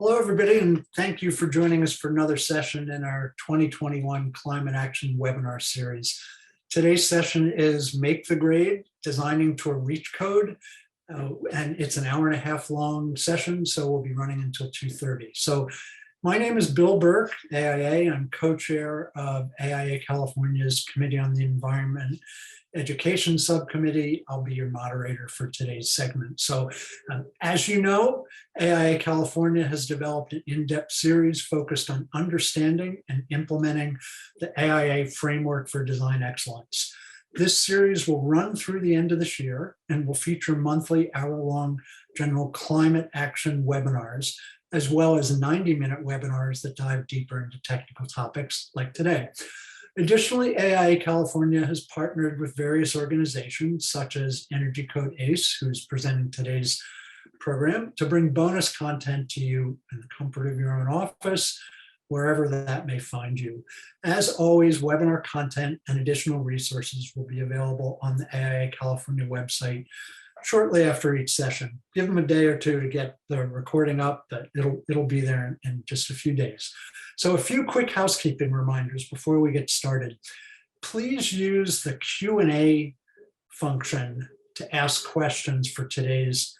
Hello, everybody, and thank you for joining us for another session in our 2021 Climate Action webinar series. Today's session is Make the Grade, Designing to a Reach Code, and it's an hour-and-a-half long session, so we'll be running until 2:30. So my name is Bill Burke, AIA. I'm co-chair of AIA California's Committee on the Environment Education Subcommittee. I'll be your moderator for today's segment. So as you know, AIA California has developed an in-depth series focused on understanding and implementing the AIA framework for design excellence. This series will run through the end of this year and will feature monthly hour-long general climate action webinars, as well as 90-minute webinars that dive deeper into technical topics like today. Additionally, AIA California has partnered with various organizations such as Energy Code ACE, who's presenting today's program, to bring bonus content to you in the comfort of your own office, wherever that may find you. As always, webinar content and additional resources will be available on the AIA California website shortly after each session. Give them a day or two to get the recording up, but it'll be there in just a few days. So a few quick housekeeping reminders before we get started. Please use the Q&A function to ask questions for today's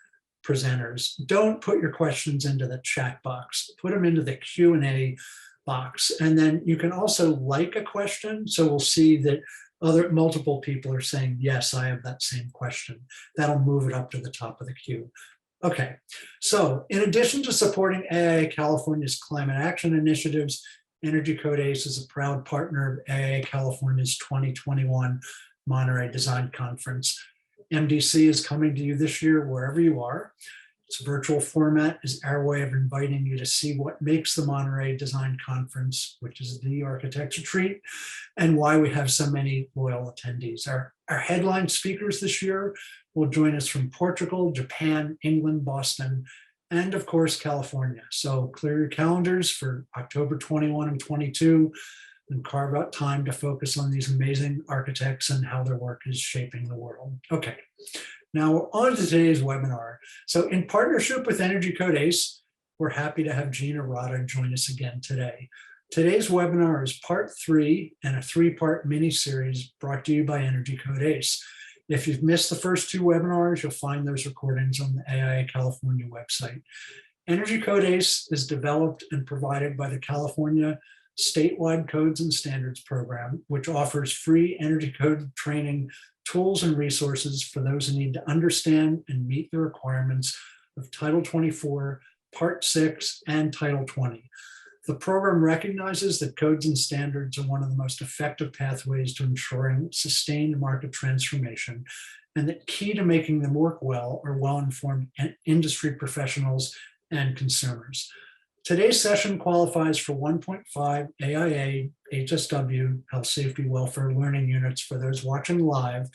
presenters. Don't put your questions into the chat box. Put them into the Q&A box. And then you can also like a question, so we'll see that multiple people are saying, yes, I have that same question. That'll move it up to the top of the queue. Okay, so in addition to supporting AIA California's climate action initiatives, Energy Code ACE is a proud partner of AIA California's 2021 Monterey Design Conference. MDC is coming to you this year wherever you are. Its virtual format is our way of inviting you to see what makes the Monterey Design Conference, which is the architecture treat, and why we have so many loyal attendees. Our headline speakers this year will join us from Portugal, Japan, England, Boston, and of course, California. So clear your calendars for October 21 and 22 and carve out time to focus on these amazing architects and how their work is shaping the world. Okay. Now on to today's webinar. So in partnership with Energy Code ACE, we're happy to have Gina Rada join us again today. Today's webinar is part 3 in a 3-part mini-series brought to you by Energy Code ACE. If you've missed the first 2 webinars, you'll find those recordings on the AIA California website. Energy Code ACE is developed and provided by the California Statewide Codes and Standards Program, which offers free energy code training tools and resources for those who need to understand and meet the requirements of Title 24, Part 6, and Title 20. The program recognizes that codes and standards are one of the most effective pathways to ensuring sustained market transformation, and that key to making them work well are well-informed industry professionals and consumers. Today's session qualifies for 1.5 AIA HSW Health Safety Welfare Learning Units for those watching live,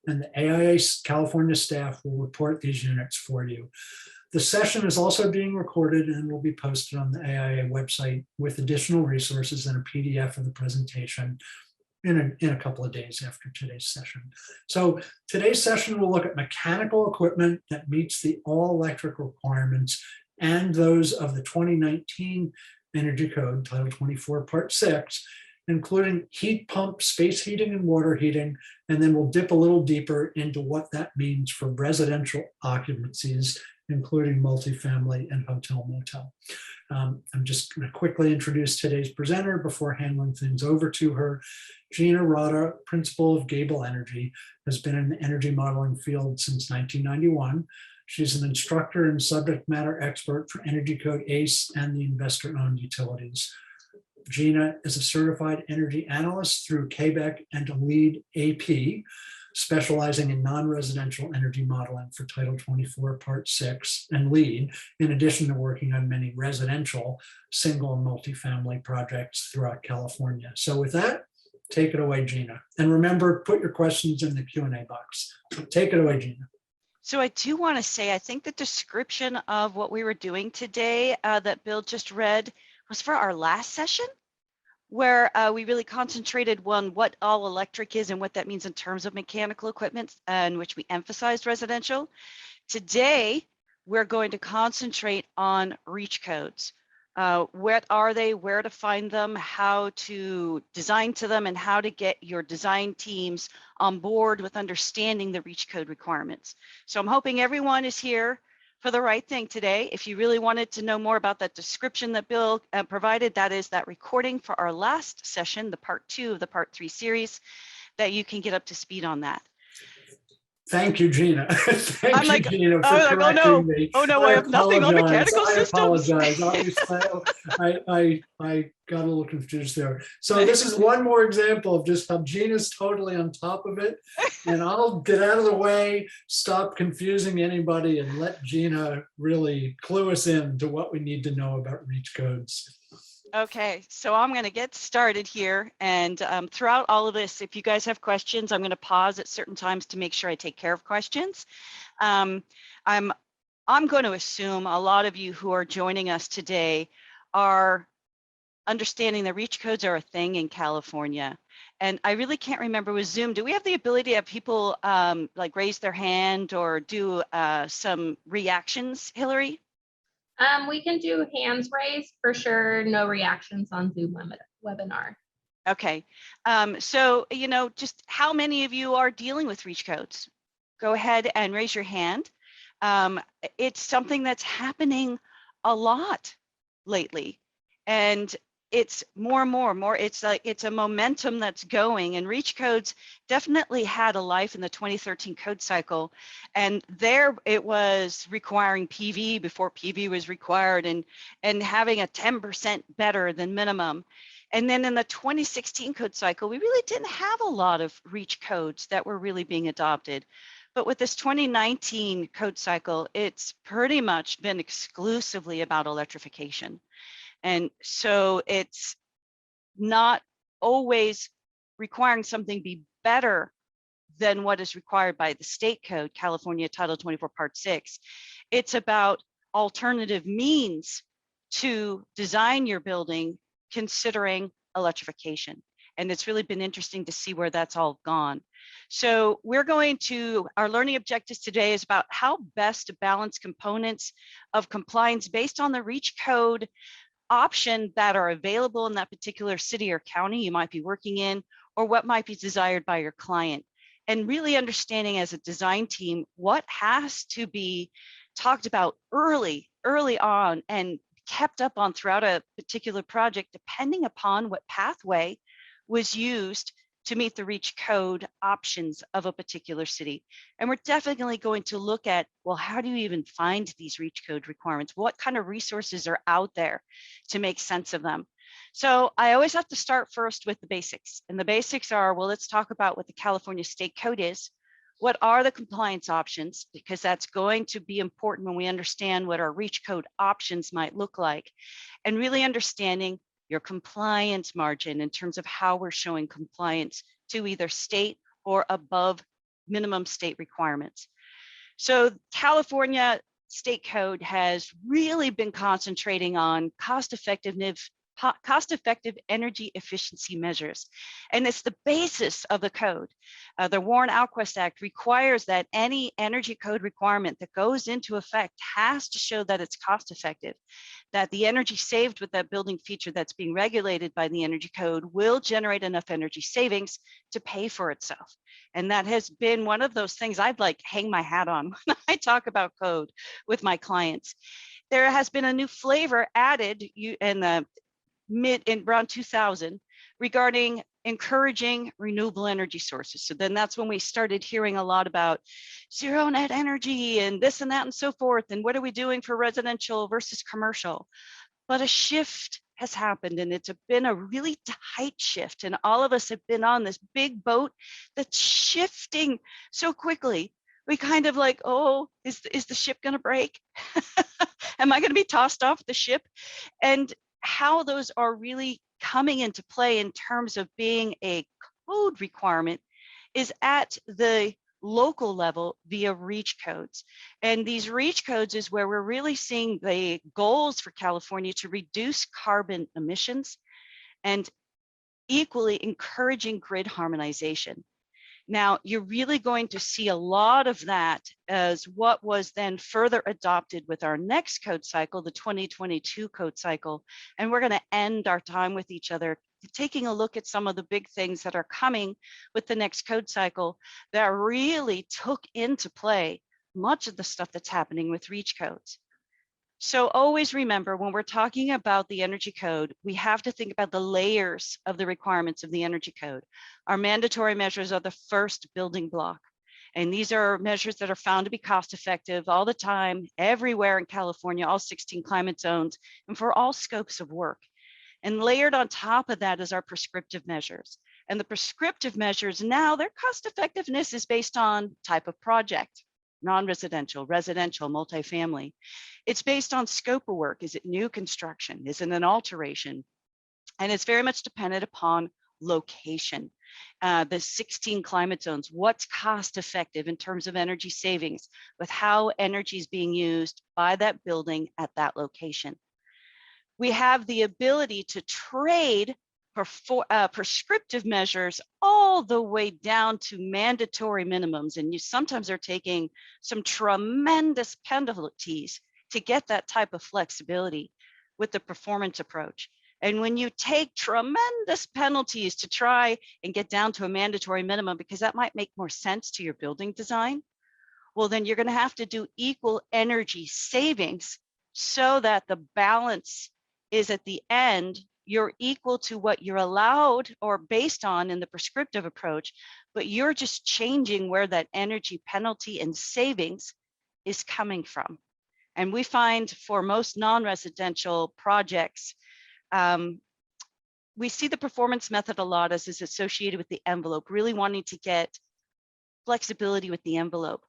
and the AIA California staff will report these units for you. The session is also being recorded and will be posted on the AIA website with additional resources and a PDF of the presentation in a couple of days after today's session. So today's session will look at mechanical equipment that meets the all-electric requirements and those of the 2019 Energy Code, Title 24, Part 6, including heat pump, space heating, and water heating, and then we'll dip a little deeper into what that means for residential occupancies, including multifamily and hotel motel. I'm just going to quickly introduce today's presenter before handing things over to her. Gina Rada, principal of Gable Energy, has been in the energy modeling field since 1991. She's an instructor and subject matter expert for Energy Code ACE and the investor-owned utilities. Gina is a certified energy analyst through Quebec and a lead AP, specializing in non-residential energy modeling for Title 24, Part 6, and lead, in addition to working on many residential, single and multifamily projects throughout California. So with that, take it away, Gina. And remember, put your questions in the Q&A box. So take it away, Gina. So I do want to say, I think the description of what we were doing today that Bill just read was for our last session, where we really concentrated on what all electric is and what that means in terms of mechanical equipment, and which we emphasized residential. Today, we're going to concentrate on reach codes. What are they, where to find them, how to design to them, and how to get your design teams on board with understanding the reach code requirements. So I'm hoping everyone is here for the right thing today. If you really wanted to know more about that description that Bill provided, that is that recording for our last session, the part 2 of the part 3 series, that you can get up to speed on that. Thank you, Gina. Thank I'm you, like, Gina, for oh no, correcting me. oh no, I have nothing on mechanical I systems. apologize. I got a little confused there. So this is one more example of just how Gina's totally on top of it. And I'll get out of the way, stop confusing anybody, and let Gina really clue us in to what we need to know about reach codes. Okay, so I'm going to get started here, and throughout all of this, if you guys have questions, I'm going to pause at certain times to make sure I take care of questions. I'm going to assume a lot of you who are joining us today are understanding that reach codes are a thing in California. And I really can't remember with Zoom, do we have the ability to have people like raise their hand or do some reactions, Hillary? We can do hands raised for sure. No reactions on Zoom webinar. Okay. So, you know, just how many of you are dealing with reach codes? Go ahead and raise your hand. It's something that's happening a lot lately. And it's more and more. It's like it's a momentum that's going, and reach codes definitely had a life in the 2013 code cycle. And there it was requiring PV before PV was required, and having a 10% better than minimum. And then in the 2016 code cycle, we really didn't have a lot of reach codes that were really being adopted. But with this 2019 code cycle, it's pretty much been exclusively about electrification. And so it's not always requiring something be better than what is required by the state code, California Title 24 Part 6. It's about alternative means to design your building considering electrification. And it's really been interesting to see where that's all gone. So we're going to, our learning objectives today is about how best to balance components of compliance based on the reach code option that are available in that particular city or county you might be working in, or what might be desired by your client. And really understanding as a design team what has to be talked about early on and kept up on throughout a particular project, depending upon what pathway was used to meet the reach code options of a particular city. And we're definitely going to look at, well, how do you even find these reach code requirements? What kind of resources are out there to make sense of them? So I always have to start first with the basics. And the basics are, well, let's talk about what the California State Code is. What are the compliance options? Because that's going to be important when we understand what our reach code options might look like. And really understanding your compliance margin in terms of how we're showing compliance to either state or above minimum state requirements. So California State Code has really been concentrating on cost-effective energy efficiency measures. And it's the basis of the code. The Warren-Alquist Act requires that any energy code requirement that goes into effect has to show that it's cost effective, that the energy saved with that building feature that's being regulated by the energy code will generate enough energy savings to pay for itself. And that has been one of those things I'd like hang my hat on when I talk about code with my clients. There has been a new flavor added in the around 2000 regarding encouraging renewable energy sources. So then that's when we started hearing a lot about zero net energy and this and that and so forth. And what are we doing for residential versus commercial? But a shift has happened, and it's been a really tight shift. And all of us have been on this big boat that's shifting so quickly. We kind of like, oh, is the ship going to break? Am I going to be tossed off the ship? And how those are really coming into play in terms of being a code requirement is at the local level via reach codes. And these reach codes is where we're really seeing the goals for California to reduce carbon emissions and equally encouraging grid harmonization. Now, you're really going to see a lot of that as what was then further adopted with our next code cycle, the 2022 code cycle. And we're going to end our time with each other taking a look at some of the big things that are coming with the next code cycle that really took into play much of the stuff that's happening with REACH codes. So always remember, when we're talking about the energy code, we have to think about the layers of the requirements of the energy code. Our mandatory measures are the first building block. And these are measures that are found to be cost effective all the time, everywhere in California, all 16 climate zones, and for all scopes of work. And layered on top of that is our prescriptive measures. And the prescriptive measures now, their cost effectiveness is based on type of project, non-residential, residential, multifamily. It's based on scope of work. Is it new construction? Is it an alteration? And it's very much dependent upon location. The 16 climate zones, what's cost effective in terms of energy savings with how energy is being used by that building at that location. We have the ability to trade prescriptive measures all the way down to mandatory minimums. And you sometimes are taking some tremendous penalties to get that type of flexibility with the performance approach. And when you take tremendous penalties to try and get down to a mandatory minimum, because that might make more sense to your building design, well, then you're going to have to do equal energy savings so that the balance is at the end, you're equal to what you're allowed or based on in the prescriptive approach, but you're just changing where that energy penalty and savings is coming from. And we find for most non-residential projects, we see the performance method a lot as is associated with the envelope, really wanting to get flexibility with the envelope.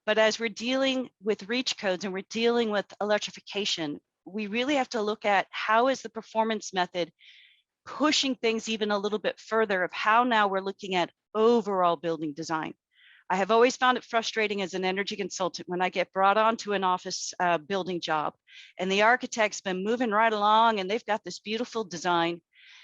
But as we're dealing with REACH codes and we're dealing with electrification, we really have to look at how is the performance method pushing things even a little bit further of how now we're looking at overall building design. I have always found it frustrating as an energy consultant when I get brought onto an office building job and the architect's been moving right along and they've got this beautiful design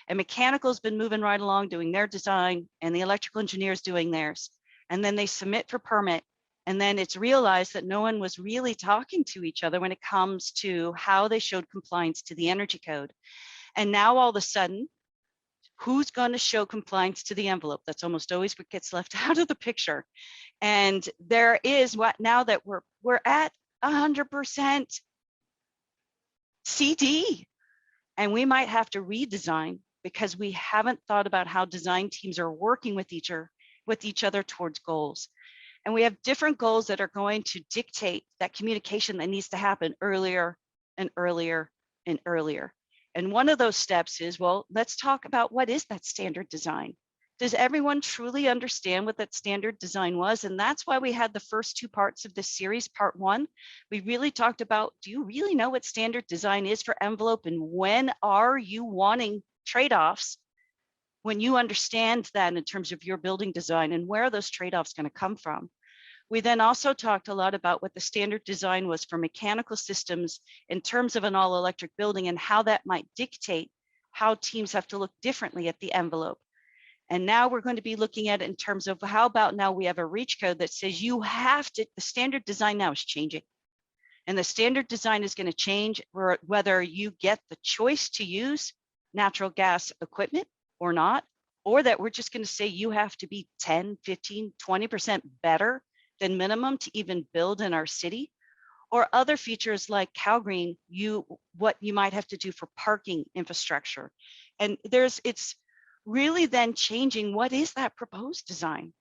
and mechanical's been moving right along doing their design and the electrical engineer's doing theirs. And then they submit for permit. And then it's realized that no one was really talking to each other when it comes to how they showed compliance to the energy code. And now all of a sudden, who's going to show compliance to the envelope? That's almost always what gets left out of the picture. And there is what now that we're at 100% CD, and we might have to redesign because we haven't thought about how design teams are working with each other towards goals. And we have different goals that are going to dictate that communication that needs to happen earlier and earlier and earlier. And one of those steps is, well, let's talk about what is that standard design? Does everyone truly understand what that standard design was? And that's why we had the first two parts of this series. Part one, we really talked about, do you really know what standard design is for envelope? And when are you wanting trade-offs? When you understand that in terms of your building design and where are those trade-offs going to come from. We then also talked a lot about what the standard design was for mechanical systems in terms of an all-electric building and how that might dictate how teams have to look differently at the envelope. And now we're going to be looking at it in terms of how about now we have a REACH code that says you have to, the standard design now is changing. And the standard design is going to change whether you get the choice to use natural gas equipment or not, or that we're just going to say you have to be 10, 15, 20% better than minimum to even build in our city, or other features like CalGreen, what you might have to do for parking infrastructure. And it's really then changing what is that proposed design?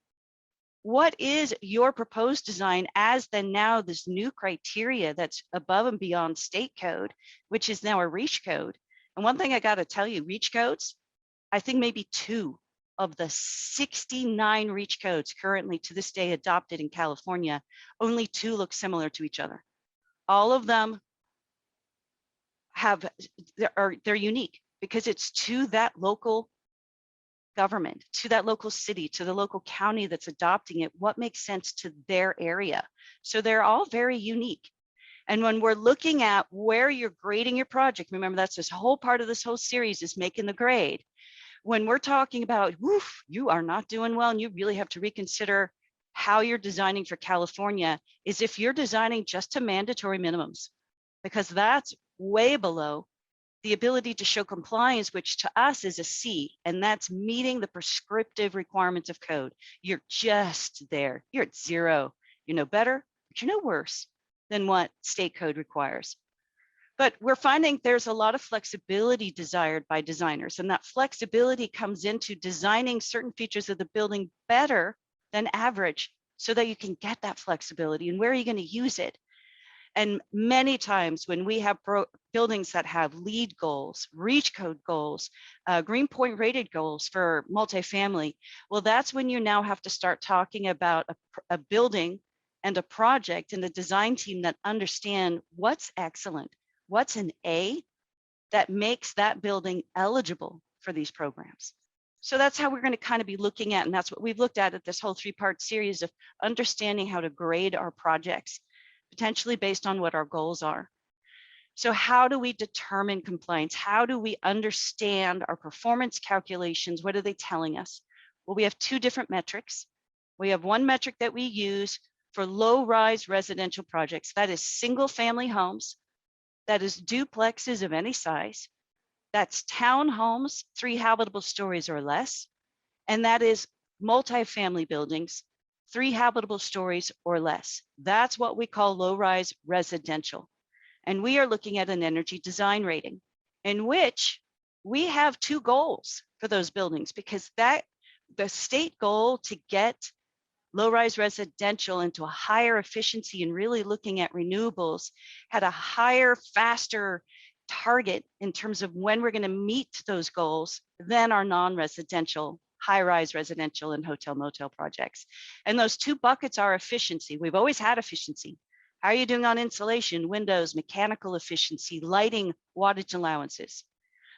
What is your proposed design as then now this new criteria that's above and beyond state code, which is now a REACH code. And one thing I got to tell you, REACH codes, I think maybe 2 of the 69 REACH codes currently to this day adopted in California, only 2 look similar to each other. All of them they're unique because it's to that local government, to that local city, to the local county that's adopting it, what makes sense to their area. So they're all very unique. And when we're looking at where you're grading your project, remember that's this whole part of this whole series is making the grade. When we're talking about, woof, you are not doing well and you really have to reconsider how you're designing for California, is if you're designing just to mandatory minimums, because that's way below the ability to show compliance, which to us is a C, and that's meeting the prescriptive requirements of code. You're just there. You're at 0. You know better, but you know worse than what state code requires. But we're finding there's a lot of flexibility desired by designers, and that flexibility comes into designing certain features of the building better than average so that you can get that flexibility. And where are you going to use it? And many times when we have buildings that have LEED goals, reach code goals, green point rated goals for multifamily, well, that's when you now have to start talking about a building and a project and the design team that understand what's excellent, what's an A that makes that building eligible for these programs. So that's how we're going to kind of be looking at, and that's what we've looked at this whole 3-part series of understanding how to grade our projects, potentially based on what our goals are. So how do we determine compliance? How do we understand our performance calculations? What are they telling us? Well, we have 2 different metrics. We have one metric that we use for low-rise residential projects. That is single-family homes. That is duplexes of any size. That's townhomes, 3 habitable stories or less. And that is multifamily buildings, 3 habitable stories or less. That's what we call low-rise residential. And we are looking at an energy design rating in which we have 2 goals for those buildings, because the state goal to get low-rise residential into a higher efficiency and really looking at renewables had a higher, faster target in terms of when we're going to meet those goals than our non-residential, high-rise residential and hotel motel projects. And those 2 buckets are efficiency. We've always had efficiency. How are you doing on insulation, windows, mechanical efficiency, lighting, wattage allowances?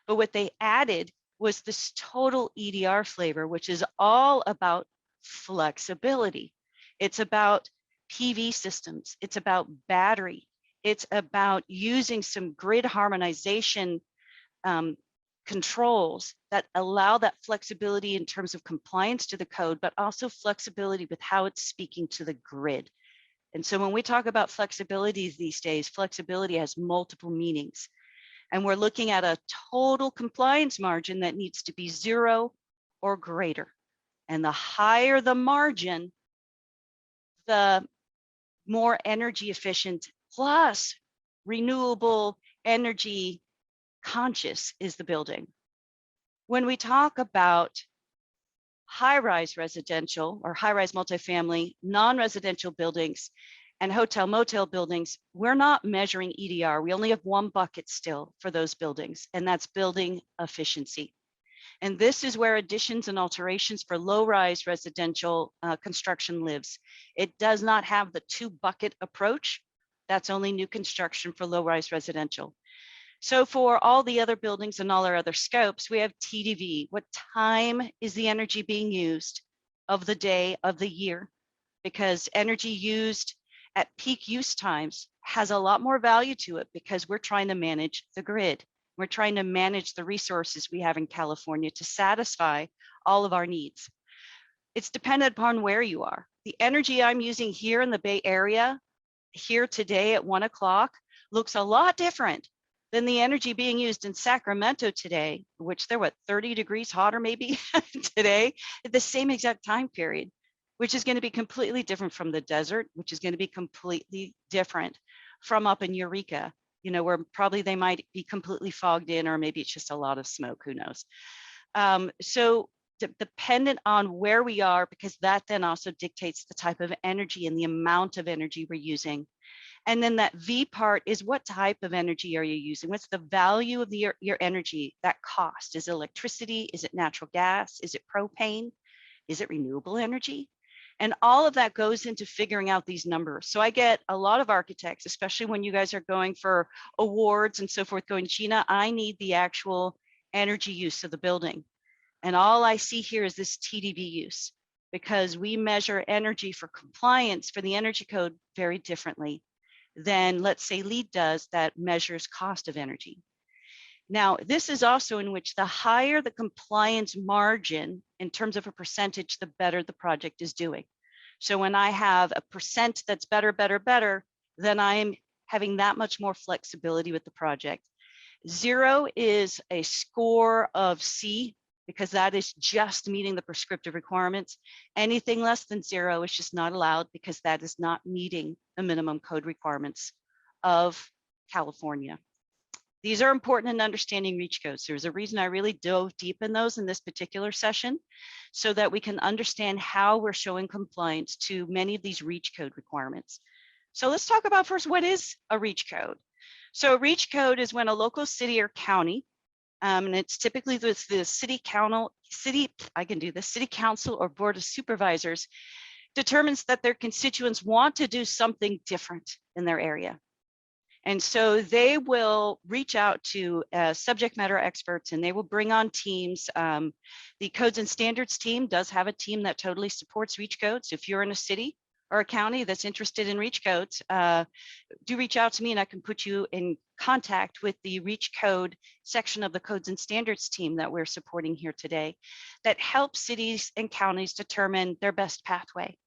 But what they added was this total EDR flavor, which is all about flexibility. It's about PV systems. It's about battery. It's about using some grid harmonization controls that allow that flexibility in terms of compliance to the code, but also flexibility with how it's speaking to the grid. And so when we talk about flexibility these days, flexibility has multiple meanings. And we're looking at a total compliance margin that needs to be 0 or greater. And the higher the margin, the more energy efficient plus renewable energy conscious is the building. When we talk about high-rise residential or high-rise multifamily, non-residential buildings and hotel motel buildings, we're not measuring EDR. We only have 1 bucket still for those buildings, and that's building efficiency. And this is where additions and alterations for low-rise residential construction lives. It does not have the 2 bucket approach. That's only new construction for low-rise residential. So for all the other buildings and all our other scopes, we have TDV. What time is the energy being used of the day, of the year? Because energy used at peak use times has a lot more value to it, because we're trying to manage the grid. We're trying to manage the resources we have in California to satisfy all of our needs. It's dependent upon where you are. The energy I'm using here in the Bay Area, here today at 1 o'clock, looks a lot different than the energy being used in Sacramento today, which they're 30 degrees hotter maybe today at the same exact time period, which is going to be completely different from the desert, which is going to be completely different from up in Eureka, where probably they might be completely fogged in, or maybe it's just a lot of smoke, who knows. So dependent on where we are, because that then also dictates the type of energy and the amount of energy we're using. And then that V part is, what type of energy are you using? What's the value of your energy, that cost? Is it electricity? Is it natural gas? Is it propane? Is it renewable energy? And all of that goes into figuring out these numbers. So I get a lot of architects, especially when you guys are going for awards and so forth, going, Gina, I need the actual energy use of the building. And all I see here is this TDV use, because we measure energy for compliance for the energy code very differently than, let's say, LEED does, that measures cost of energy. Now, this is also in which the higher the compliance margin in terms of a percentage, the better the project is doing. So when I have a percent that's better, better, better, then I'm having that much more flexibility with the project. 0 is a score of C, because that is just meeting the prescriptive requirements. Anything less than 0 is just not allowed, because that is not meeting the minimum code requirements of California. These are important in understanding REACH codes. There's a reason I really dove deep in those in this particular session, so that we can understand how we're showing compliance to many of these REACH code requirements. So let's talk about first, what is a REACH code? So a REACH code is when a local city or county, and it's typically the city council or board of supervisors, determines that their constituents want to do something different in their area. And so they will reach out to subject matter experts, and they will bring on teams. The codes and standards team does have a team that totally supports REACH codes. If you're in a city or a county that's interested in REACH codes, do reach out to me and I can put you in contact with the REACH code section of the codes and standards team that we're supporting here today, that helps cities and counties determine their best pathway.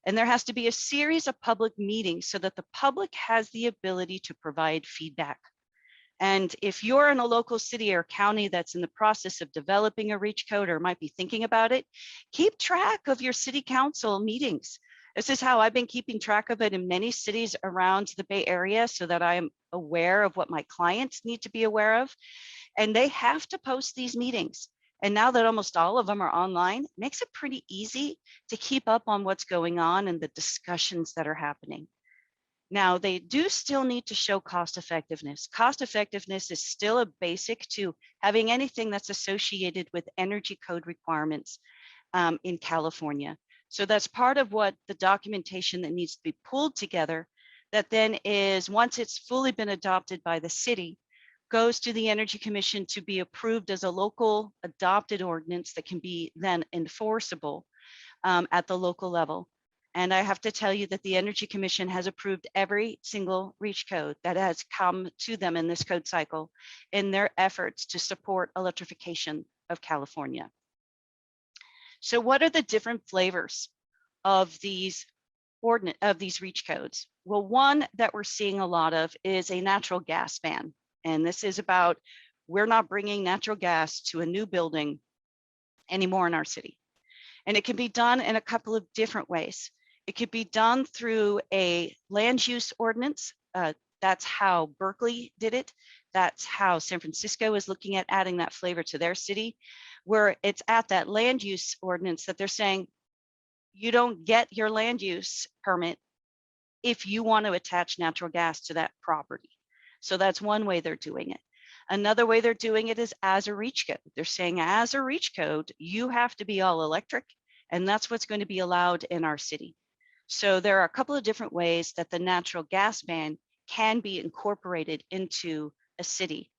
And there has to be a series of public meetings so that the public has the ability to provide feedback. And if you're in a local city or county that's in the process of developing a REACH code or might be thinking about it, keep track of your city council meetings. This is how I've been keeping track of it in many cities around the Bay Area, so that I'm aware of what my clients need to be aware of. And they have to post these meetings. And now that almost all of them are online, it makes it pretty easy to keep up on what's going on and the discussions that are happening. Now, they do still need to show cost effectiveness. Cost effectiveness is still a basic to having anything that's associated with energy code requirements in California. So that's part of what the documentation that needs to be pulled together, that then is, once it's fully been adopted by the city, goes to the Energy Commission to be approved as a local adopted ordinance that can be then enforceable at the local level. And I have to tell you that the Energy Commission has approved every single REACH code that has come to them in this code cycle in their efforts to support electrification of California. So what are the different flavors of these REACH codes? Well, one that we're seeing a lot of is a natural gas ban. And this is about, we're not bringing natural gas to a new building anymore in our city. And it can be done in a couple of different ways. It could be done through a land use ordinance. That's how Berkeley did it. That's how San Francisco is looking at adding that flavor to their city, where it's at that land use ordinance that they're saying, you don't get your land use permit if you want to attach natural gas to that property. So that's one way they're doing it. Another way they're doing it is as a REACH code. They're saying as a REACH code, you have to be all electric, and that's what's going to be allowed in our city. So there are a couple of different ways that the natural gas ban can be incorporated into a city.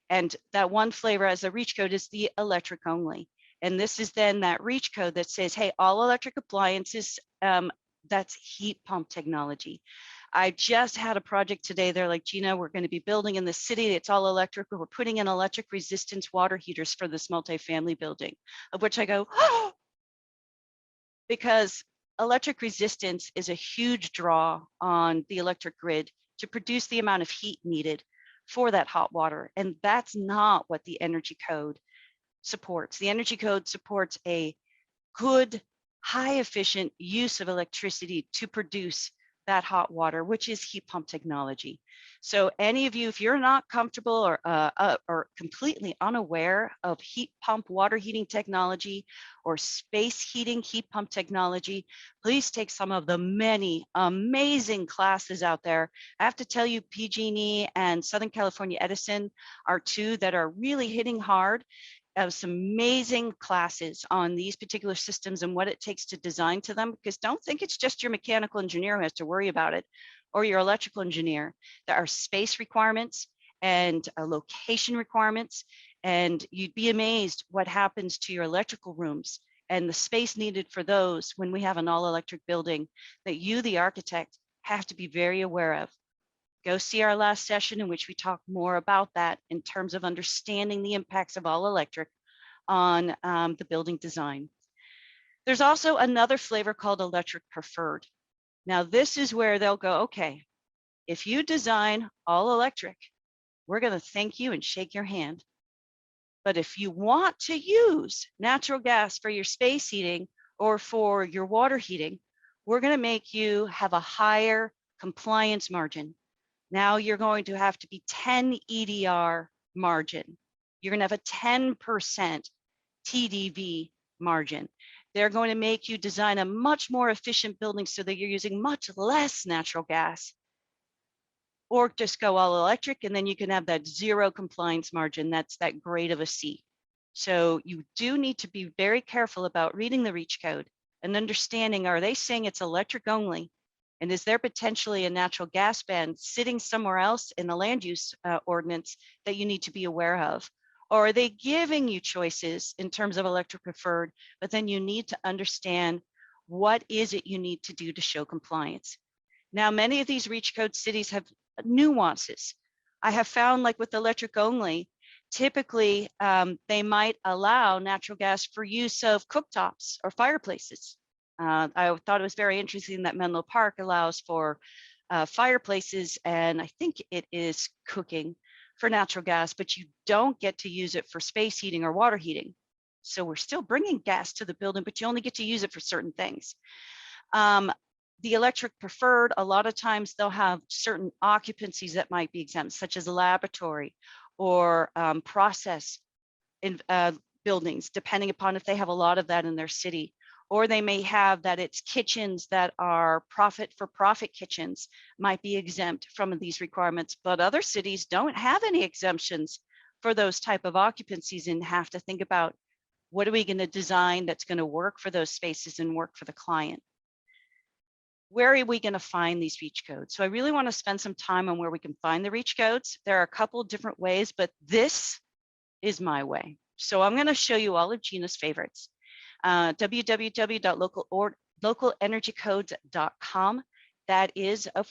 And that one flavor as a REACH code is the electric only. And this is then that REACH code that says, hey, all electric appliances, that's heat pump technology. I just had a project today. They're like, Gina, we're going to be building in the city. It's all electric. We're putting in electric resistance water heaters for this multifamily building, of which I go, oh, because electric resistance is a huge draw on the electric grid to produce the amount of heat needed for that hot water. And that's not what the energy code supports. The energy code supports a good, high efficient use of electricity to produce that hot water, which is heat pump technology. So any of you, if you're not comfortable or completely unaware of heat pump water heating technology or space heating heat pump technology, please take some of the many amazing classes out there. I have to tell you, PG&E and Southern California Edison are two that are really hitting hard. Some amazing classes on these particular systems and what it takes to design to them, because don't think it's just your mechanical engineer who has to worry about it, or your electrical engineer. There are space requirements and location requirements, and you'd be amazed what happens to your electrical rooms and the space needed for those when we have an all electric building that you, the architect, have to be very aware of. Go see our last session in which we talk more about that in terms of understanding the impacts of all electric on the building design. There's also another flavor called electric preferred. Now this is where they'll go, okay, if you design all electric, we're going to thank you and shake your hand. But if you want to use natural gas for your space heating or for your water heating, we're going to make you have a higher compliance margin. Now you're going to have to be 10 EDR margin. You're going to have a 10% TDV margin. They're going to make you design a much more efficient building so that you're using much less natural gas, or just go all electric, and then you can have that zero compliance margin. That's that grade of a C. So you do need to be very careful about reading the REACH code and understanding, are they saying it's electric only? And is there potentially a natural gas ban sitting somewhere else in the land use ordinance that you need to be aware of? Or are they giving you choices in terms of electric preferred, but then you need to understand what is it you need to do to show compliance? Now, many of these REACH code cities have nuances. I have found, like with electric only, typically they might allow natural gas for use of cooktops or fireplaces. I thought it was very interesting that Menlo Park allows for fireplaces, and I think it is cooking for natural gas, but you don't get to use it for space heating or water heating. So we're still bringing gas to the building, but you only get to use it for certain things. The electric preferred, a lot of times they'll have certain occupancies that might be exempt, such as a laboratory or process in buildings, depending upon if they have a lot of that in their city. Or they may have that it's kitchens that are for-profit kitchens might be exempt from these requirements, but other cities don't have any exemptions for those type of occupancies and have to think about, what are we going to design that's going to work for those spaces and work for the client? Where are we going to find these REACH codes? So I really want to spend some time on where we can find the REACH codes. There are a couple of different ways, but this is my way. So I'm going to show you all of Gina's favorites. www.localenergycodes.com. That is a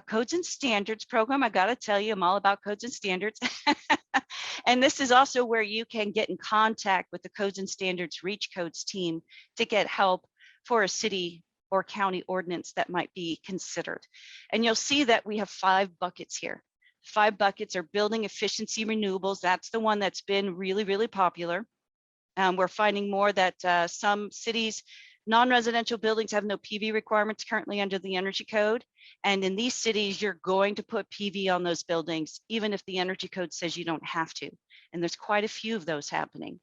codes and standards program. I got to tell you, I'm all about codes and standards. And this is also where you can get in contact with the codes and standards REACH codes team to get help for a city or county ordinance that might be considered. And you'll see that we have 5 buckets here. 5 buckets are building efficiency renewables. That's the one that's been really, really popular. We're finding more that some cities, non-residential buildings have no PV requirements currently under the energy code. And in these cities, you're going to put PV on those buildings, even if the energy code says you don't have to. And there's quite a few of those happening.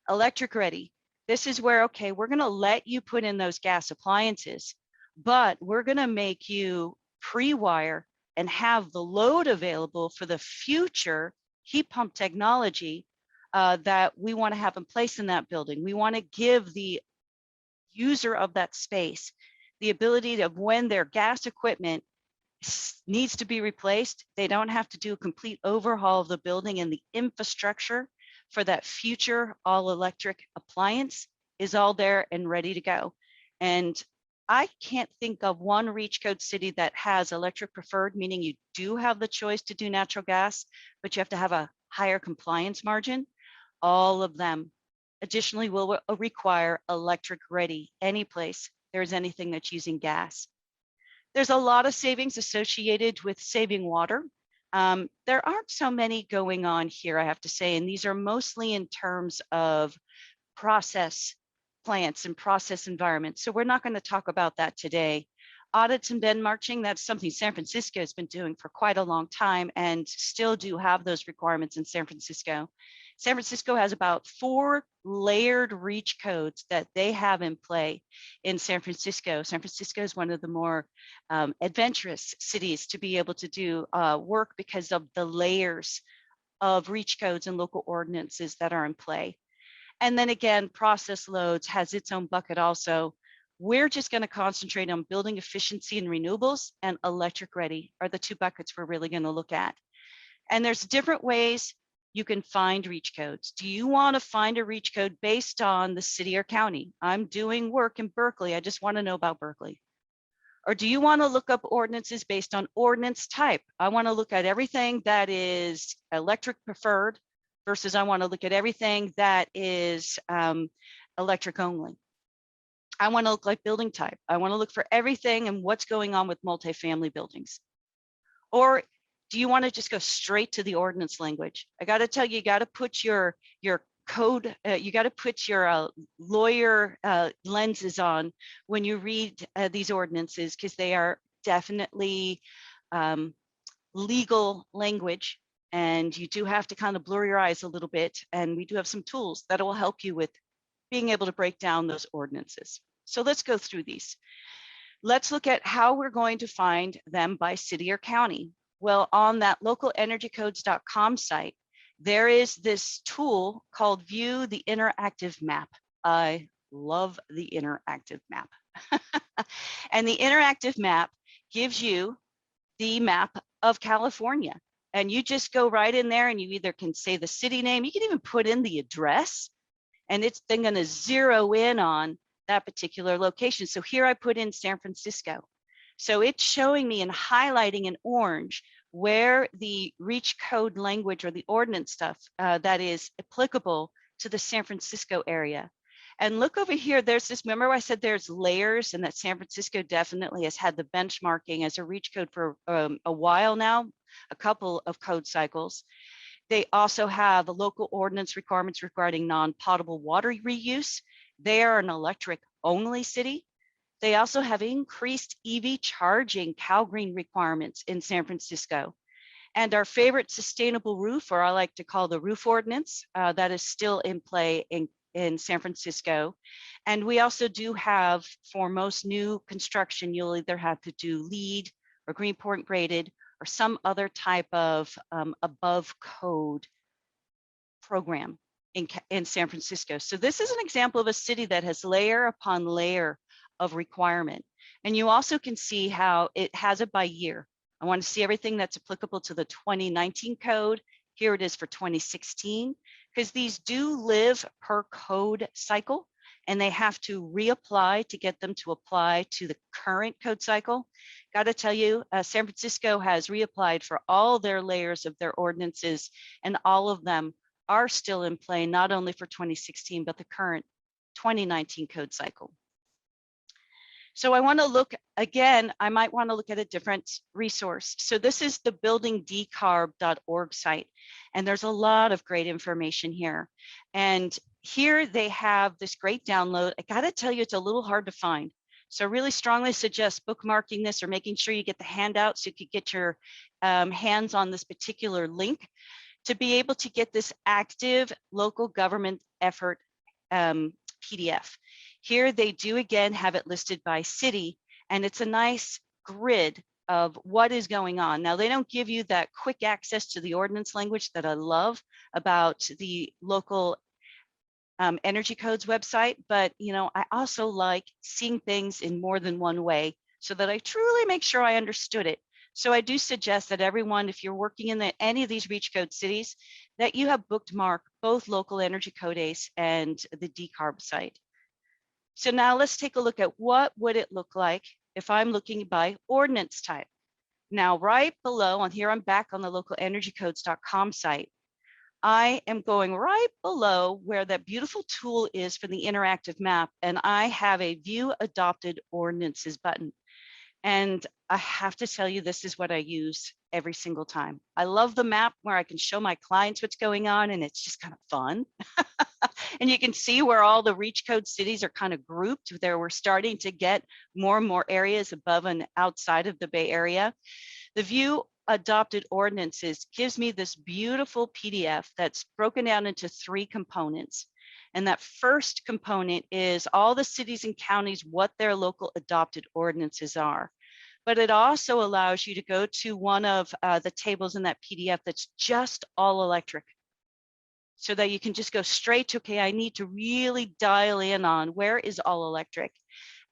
Electric ready. This is where, okay, we're going to let you put in those gas appliances, but we're going to make you pre-wire and have the load available for the future heat pump technology that we want to have in place in that building. We want to give the user of that space the ability to, when their gas equipment needs to be replaced, they don't have to do a complete overhaul of the building, and the infrastructure for that future all electric appliance is all there and ready to go. And I can't think of one REACH code city that has electric preferred, meaning you do have the choice to do natural gas, but you have to have a higher compliance margin. All of them additionally will require electric ready any place there's anything that's using gas. There's a lot of savings associated with saving water. There aren't so many going on here, I have to say, and these are mostly in terms of process plants and process environments. So we're not going to talk about that today. Audits and benchmarking, that's something San Francisco has been doing for quite a long time and still do have those requirements in San Francisco. San Francisco has about 4 layered REACH codes that they have in play in San Francisco. San Francisco is one of the more adventurous cities to be able to do work because of the layers of REACH codes and local ordinances that are in play. And then again, process loads has its own bucket also. We're just going to concentrate on building efficiency and renewables, and electric ready are the 2 buckets we're really going to look at. And there's different ways you can find REACH codes. Do you want to find a REACH code based on the city or county? I'm doing work in Berkeley. I just want to know about Berkeley. Or do you want to look up ordinances based on ordinance type? I want to look at everything that is electric preferred versus I want to look at everything that is electric only. I want to look like building type. I want to look for everything and what's going on with multifamily buildings. Or do you want to just go straight to the ordinance language? I got to tell you, you got to put your code, you got to put your lawyer lenses on when you read these ordinances, because they are definitely legal language, and you do have to kind of blur your eyes a little bit. And we do have some tools that will help you with being able to break down those ordinances. So let's go through these. Let's look at how we're going to find them by city or county. Well, on that localenergycodes.com site, there is this tool called View the Interactive Map. I love the interactive map. And the interactive map gives you the map of California. And you just go right in there and you either can say the city name, you can even put in the address, and it's then going to zero in on that particular location. So here I put in San Francisco. So it's showing me and highlighting in orange where the reach code language or the ordinance stuff that is applicable to the San Francisco area. And look over here, there's this, remember I said there's layers, and that San Francisco definitely has had the benchmarking as a reach code for a while now, a couple of code cycles. They also have the local ordinance requirements regarding non-potable water reuse. They are an electric only city. They also have increased EV charging CalGreen requirements in San Francisco. And our favorite sustainable roof, or I like to call the roof ordinance, that is still in play in San Francisco. And we also do have, for most new construction, you'll either have to do LEED or Greenpoint graded or some other type of above code program in San Francisco. So this is an example of a city that has layer upon layer of requirement. And you also can see how it has it by year. I want to see everything that's applicable to the 2019 code. Here it is for 2016, because these do live per code cycle, and they have to reapply to get them to apply to the current code cycle. Got to tell you, San Francisco has reapplied for all their layers of their ordinances, and all of them are still in play, not only for 2016, but the current 2019 code cycle. So I want to look again, I might want to look at a different resource. So this is the BuildingDcarborg site, and there's a lot of great information here. And here they have this great download. I got to tell you, it's a little hard to find. So I really strongly suggest bookmarking this or making sure you get the handout so you could get your hands on this particular link to be able to get this active local government effort PDF. Here they do again have it listed by city, and it's a nice grid of what is going on. Now they don't give you that quick access to the ordinance language that I love about the local energy codes website, but I also like seeing things in more than one way so that I truly make sure I understood it. So I do suggest that everyone, if you're working in any of these reach code cities, that you have bookmarked both local energy code ACE and the decarb site. So now let's take a look at what would it look like if I'm looking by ordinance type. Now, right below, and here I'm back on the localenergycodes.com site, I am going right below where that beautiful tool is for the interactive map, and I have a View Adopted Ordinances button. And I have to tell you, this is what I use every single time. I love the map where I can show my clients what's going on, and it's just kind of fun. And you can see where all the reach code cities are kind of grouped. There we're starting to get more and more areas above and outside of the Bay Area. The View Adopted Ordinances gives me this beautiful PDF that's broken down into 3 components. And that first component is all the cities and counties, what their local adopted ordinances are. But it also allows you to go to one of the tables in that PDF that's just all electric, so that you can just go straight to, okay, I need to really dial in on where is all electric.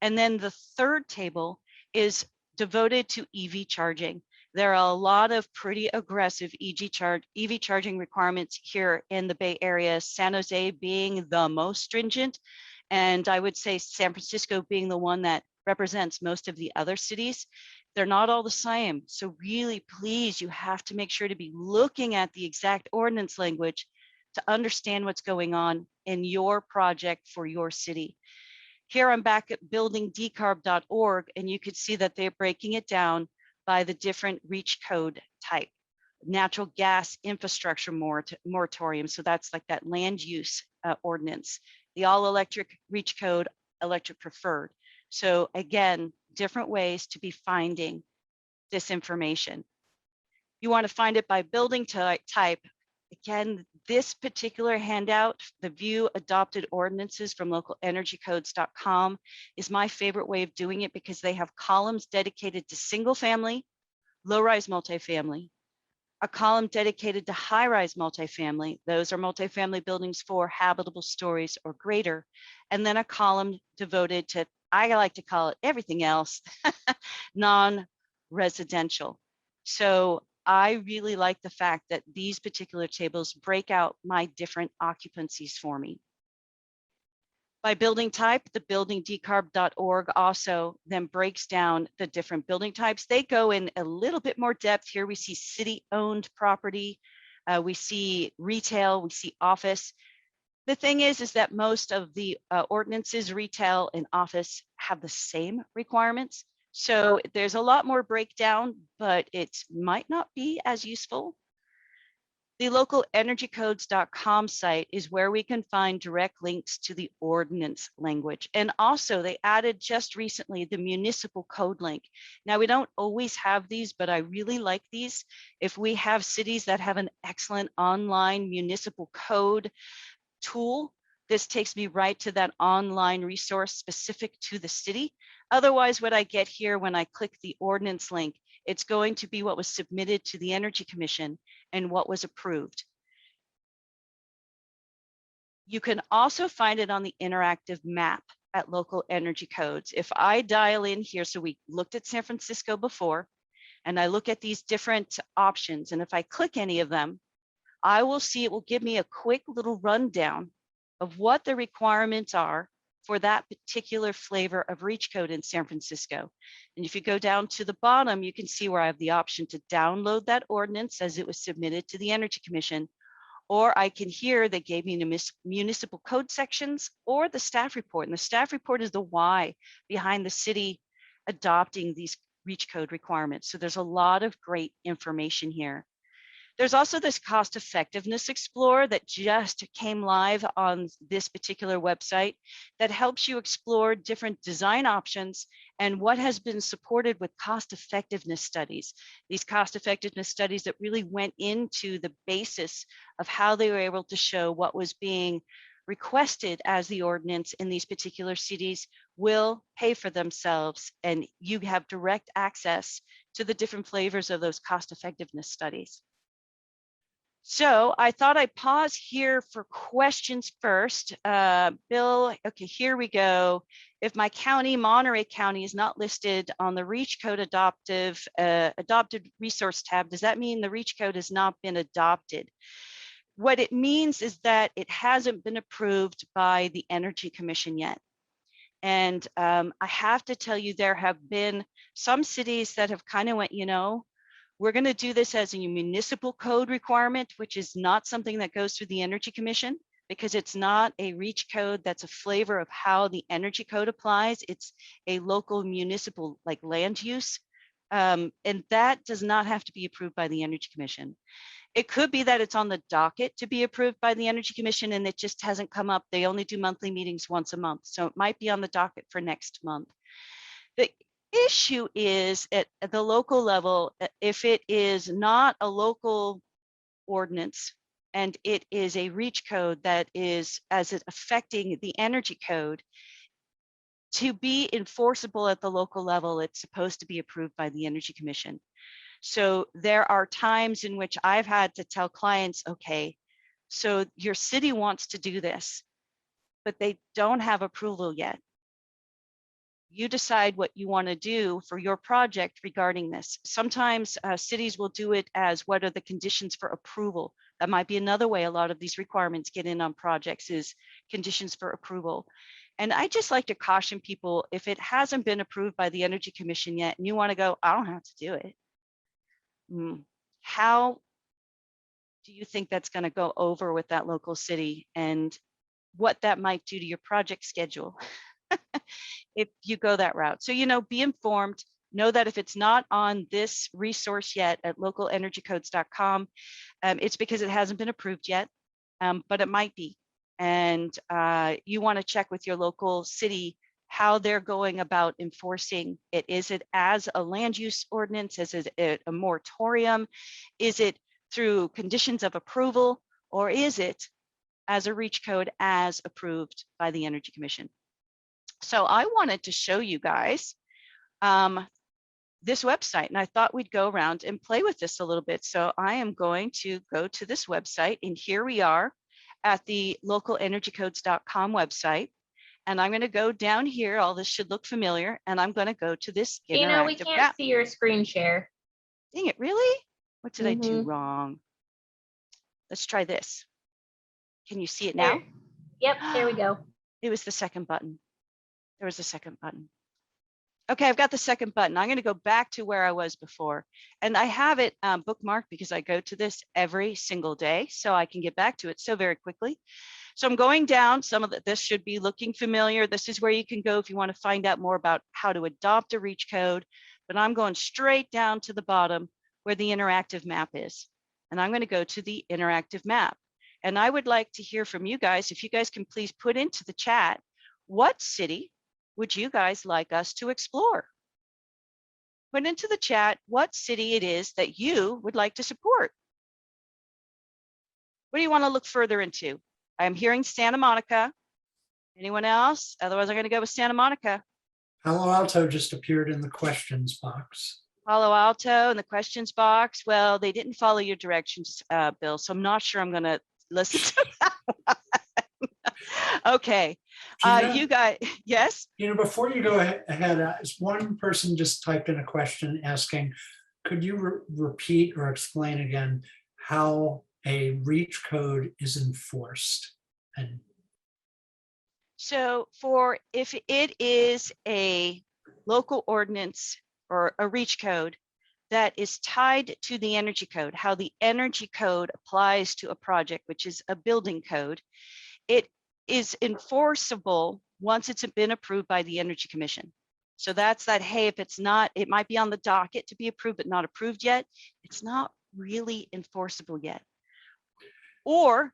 And then the third table is devoted to EV charging. There are a lot of pretty aggressive EV charging requirements here in the Bay Area, San Jose being the most stringent. And I would say San Francisco being the one that represents most of the other cities. They're not all the same. So really, please, you have to make sure to be looking at the exact ordinance language to understand what's going on in your project for your city. Here I'm back at BuildingDcarborg, and you could see that they're breaking it down by the different reach code type. Natural gas infrastructure moratorium, so that's like that land use ordinance. The all electric reach code, electric preferred. So again, different ways to be finding this information. You want to find it by building type. Again, this particular handout, the View Adopted Ordinances from localenergycodes.com, is my favorite way of doing it because they have columns dedicated to single family, low-rise multifamily, a column dedicated to high-rise multifamily. Those are multifamily buildings for habitable stories or greater. And then a column devoted to, I like to call it everything else, non-residential. So I really like the fact that these particular tables break out my different occupancies for me. By building type, the buildingdecarb.org also then breaks down the different building types. They go in a little bit more depth. Here we see city-owned property, we see retail, we see office. The thing is that most of the ordinances, retail and office, have the same requirements. So there's a lot more breakdown, but it might not be as useful. The localenergycodes.com site is where we can find direct links to the ordinance language. And also they added just recently the municipal code link. Now we don't always have these, but I really like these. If we have cities that have an excellent online municipal code tool, this takes me right to that online resource specific to the city. Otherwise, what I get here when I click the ordinance link, it's going to be what was submitted to the Energy Commission and what was approved. You can also find it on the interactive map at Local Energy Codes. If I dial in here, so we looked at San Francisco before, and I look at these different options, and if I click any of them, I will see it will give me a quick little rundown of what the requirements are for that particular flavor of reach code in San Francisco. And if you go down to the bottom, you can see where I have the option to download that ordinance as it was submitted to the Energy Commission, or I can hear they gave me the municipal code sections or the staff report. And the staff report is the why behind the city adopting these reach code requirements. So there's a lot of great information here. There's also this cost effectiveness explorer that just came live on this particular website that helps you explore different design options and what has been supported with cost effectiveness studies. These cost effectiveness studies that really went into the basis of how they were able to show what was being requested as the ordinance in these particular cities will pay for themselves, and you have direct access to the different flavors of those cost effectiveness studies. So I thought I'd pause here for questions first. Bill, okay, here we go. If my county, Monterey County, is not listed on the Reach Code adopted resource tab, does that mean the Reach Code has not been adopted? What it means is that it hasn't been approved by the Energy Commission yet. And I have to tell you, there have been some cities that have kind of went, you know, we're going to do this as a municipal code requirement, which is not something that goes through the Energy Commission because it's not a reach code that's a flavor of how the Energy Code applies. It's a local municipal like land use. And that does not have to be approved by the Energy Commission. It could be that it's on the docket to be approved by the Energy Commission and it just hasn't come up. They only do monthly meetings once a month. So it might be on the docket for next month. The issue is at the local level, if it is not a local ordinance and it is a reach code that is as it affecting the energy code, to be enforceable at the local level, it's supposed to be approved by the Energy Commission. So there are times in which I've had to tell clients, okay, so your city wants to do this, but they don't have approval yet. You decide what you want to do for your project regarding this. Sometimes cities will do it as what are the conditions for approval. That might be another way a lot of these requirements get in on projects is conditions for approval. And I just like to caution people, if it hasn't been approved by the Energy Commission yet, and you want to go, I don't have to do it. How do you think that's going to go over with that local city, and what that might do to your project schedule if you go that route? So, be informed. Know that if it's not on this resource yet at localenergycodes.com, it's because it hasn't been approved yet, but it might be. And you want to check with your local city how they're going about enforcing it. Is it as a land use ordinance? Is it a moratorium? Is it through conditions of approval? Or is it as a reach code as approved by the Energy Commission? So I wanted to show you guys this website, and I thought we'd go around and play with this a little bit. So I am going to go to this website, and here we are at the localenergycodes.com website. And I'm going to go down here. All this should look familiar. And I'm going to go to this interactive we can't map. see your screen share. Dang it, really? What did I do Mhm. wrong? Let's try this. Can you see it now? There. Yep, there we go. It was the second button. There was a second button. Okay, I've got the second button. I'm going to go back to where I was before. And I have it bookmarked because I go to this every single day, so I can get back to it so very quickly. So I'm going down. Some of this should be looking familiar. This is where you can go if you want to find out more about how to adopt a reach code. But I'm going straight down to the bottom where the interactive map is. And I'm going to go to the interactive map. And I would like to hear from you guys. If you guys can please put into the chat, what city would you guys like us to explore? Put into the chat what city it is that you would like to support. What do you want to look further into? I'm hearing Santa Monica. Anyone else? Otherwise, I'm going to go with Santa Monica. Palo Alto just appeared in the questions box. Palo Alto in the questions box. Well, they didn't follow your directions, Bill, so I'm not sure I'm going to listen to that one. Okay. Gina, You guys, yes? before you go ahead, one person just typed in a question asking, could you repeat or explain again how a reach code is enforced? And so if it is a local ordinance or a reach code that is tied to the energy code, how the energy code applies to a project, which is a building code, it is enforceable once it's been approved by the Energy Commission. So that's that, hey, if it's not, it might be on the docket to be approved, but not approved yet. It's not really enforceable yet. Or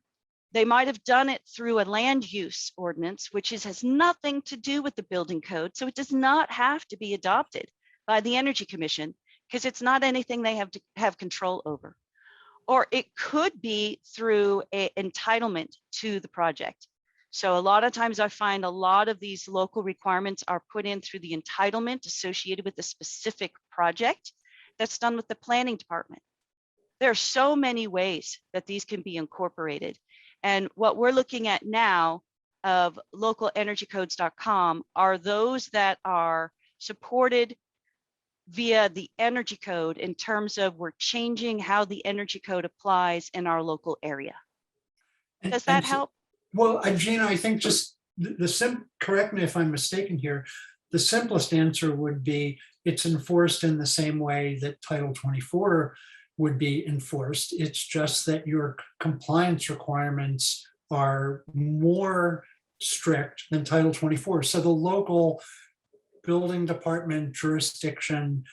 they might have done it through a land use ordinance, which has nothing to do with the building code. So it does not have to be adopted by the Energy Commission because it's not anything they have to have control over. Or it could be through an entitlement to the project. So a lot of times I find a lot of these local requirements are put in through the entitlement associated with the specific project that's done with the planning department. There are so many ways that these can be incorporated. And what we're looking at now of localenergycodes.com are those that are supported via the energy code in terms of we're changing how the energy code applies in our local area. Does that help? Well, Gina, I think just correct me if I'm mistaken here, the simplest answer would be it's enforced in the same way that Title 24 would be enforced. It's just that your compliance requirements are more strict than Title 24. So the local building department jurisdiction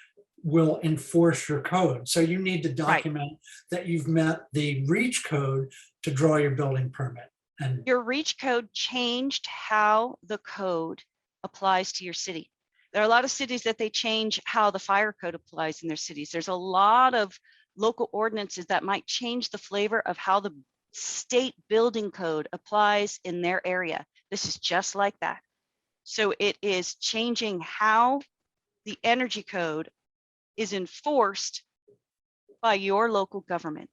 will enforce your code. So you need to document that you've met the reach code to draw your building permit. And your reach code changed how the code applies to your city. There are a lot of cities that they change how the fire code applies in their cities. There's a lot of local ordinances that might change the flavor of how the state building code applies in their area. This is just like that. So it is changing how the energy code is enforced by your local government.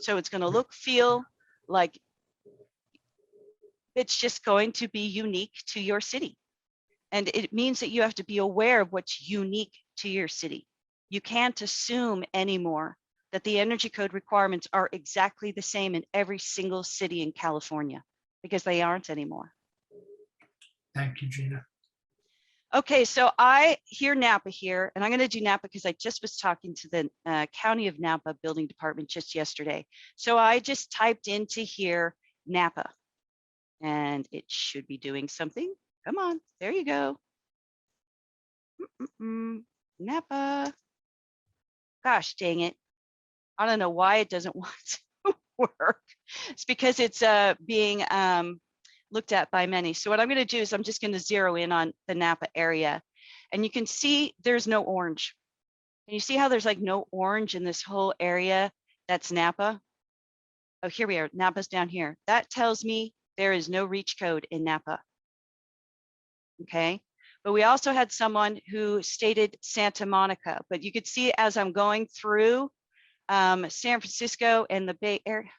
So it's going to look, feel like it's just going to be unique to your city. And it means that you have to be aware of what's unique to your city. You can't assume anymore that the energy code requirements are exactly the same in every single city in California, because they aren't anymore. Thank you, Gina. Okay, so I hear Napa here, and I'm going to do Napa because I just was talking to the County of Napa Building Department just yesterday. So I just typed into here Napa, and it should be doing something. Come on, there you go. Napa. Gosh, dang it. I don't know why it doesn't want to work. It's because it's being looked at by many. So what I'm going to do is I'm just going to zero in on the Napa area, and you can see there's no orange. And you see how there's like no orange in this whole area? That's Napa. Oh, here we are. Napa's down here. That tells me there is no reach code in Napa. Okay. But we also had someone who stated Santa Monica, but you could see as I'm going through San Francisco and the Bay Area.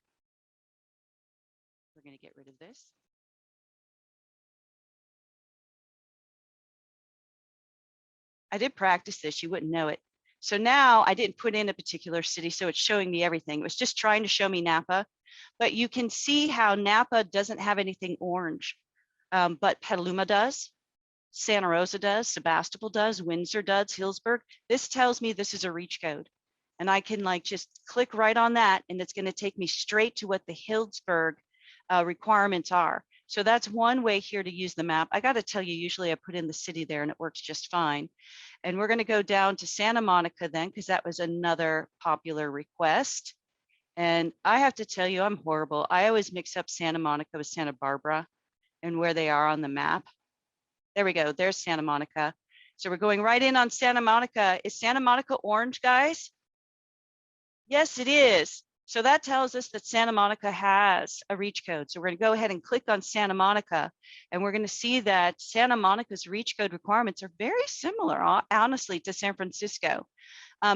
We're going to get rid of this. I did practice this, you wouldn't know it. So now I didn't put in a particular city, so it's showing me everything. It was just trying to show me Napa, but you can see how Napa doesn't have anything orange, but Petaluma does, Santa Rosa does, Sebastopol does, Windsor does, Hillsburg. This tells me this is a reach code. And I can like just click right on that, and it's going to take me straight to what the Hillsburg requirements are. So that's one way here to use the map. I got to tell you, usually I put in the city there and it works just fine. And we're going to go down to Santa Monica then, because that was another popular request. And I have to tell you, I'm horrible. I always mix up Santa Monica with Santa Barbara and where they are on the map. There we go. There's Santa Monica. So we're going right in on Santa Monica. Is Santa Monica orange, guys? Yes, it is. So that tells us that Santa Monica has a reach code. So we're going to go ahead and click on Santa Monica, and we're going to see that Santa Monica's reach code requirements are very similar, honestly, to San Francisco.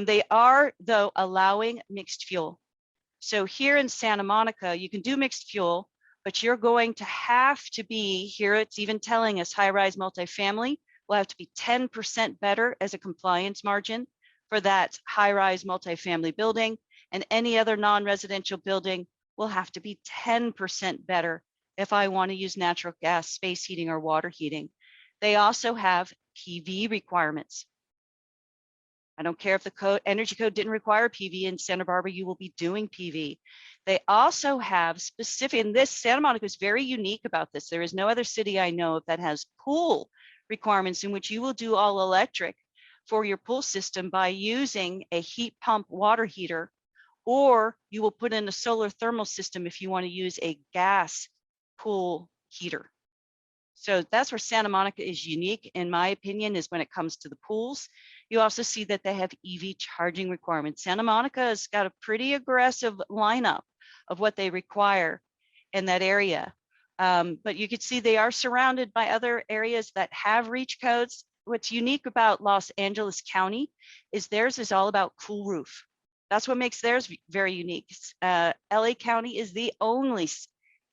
They are, though, allowing mixed fuel. So here in Santa Monica, you can do mixed fuel, but you're going to have to be, here it's even telling us high-rise multifamily will have to be 10% better as a compliance margin for that high-rise multifamily building, and any other non-residential building will have to be 10% better if I want to use natural gas, space heating, or water heating. They also have PV requirements. I don't care if the energy code didn't require PV in Santa Barbara, you will be doing PV. They also have specific, and this Santa Monica is very unique about this. There is no other city I know of that has pool requirements in which you will do all electric for your pool system by using a heat pump water heater, or you will put in a solar thermal system if you want to use a gas pool heater. So that's where Santa Monica is unique, in my opinion, is when it comes to the pools. You also see that they have EV charging requirements. Santa Monica has got a pretty aggressive lineup of what they require in that area. But you can see they are surrounded by other areas that have reach codes. What's unique about Los Angeles County is theirs is all about cool roof. That's what makes theirs very unique. LA County is the only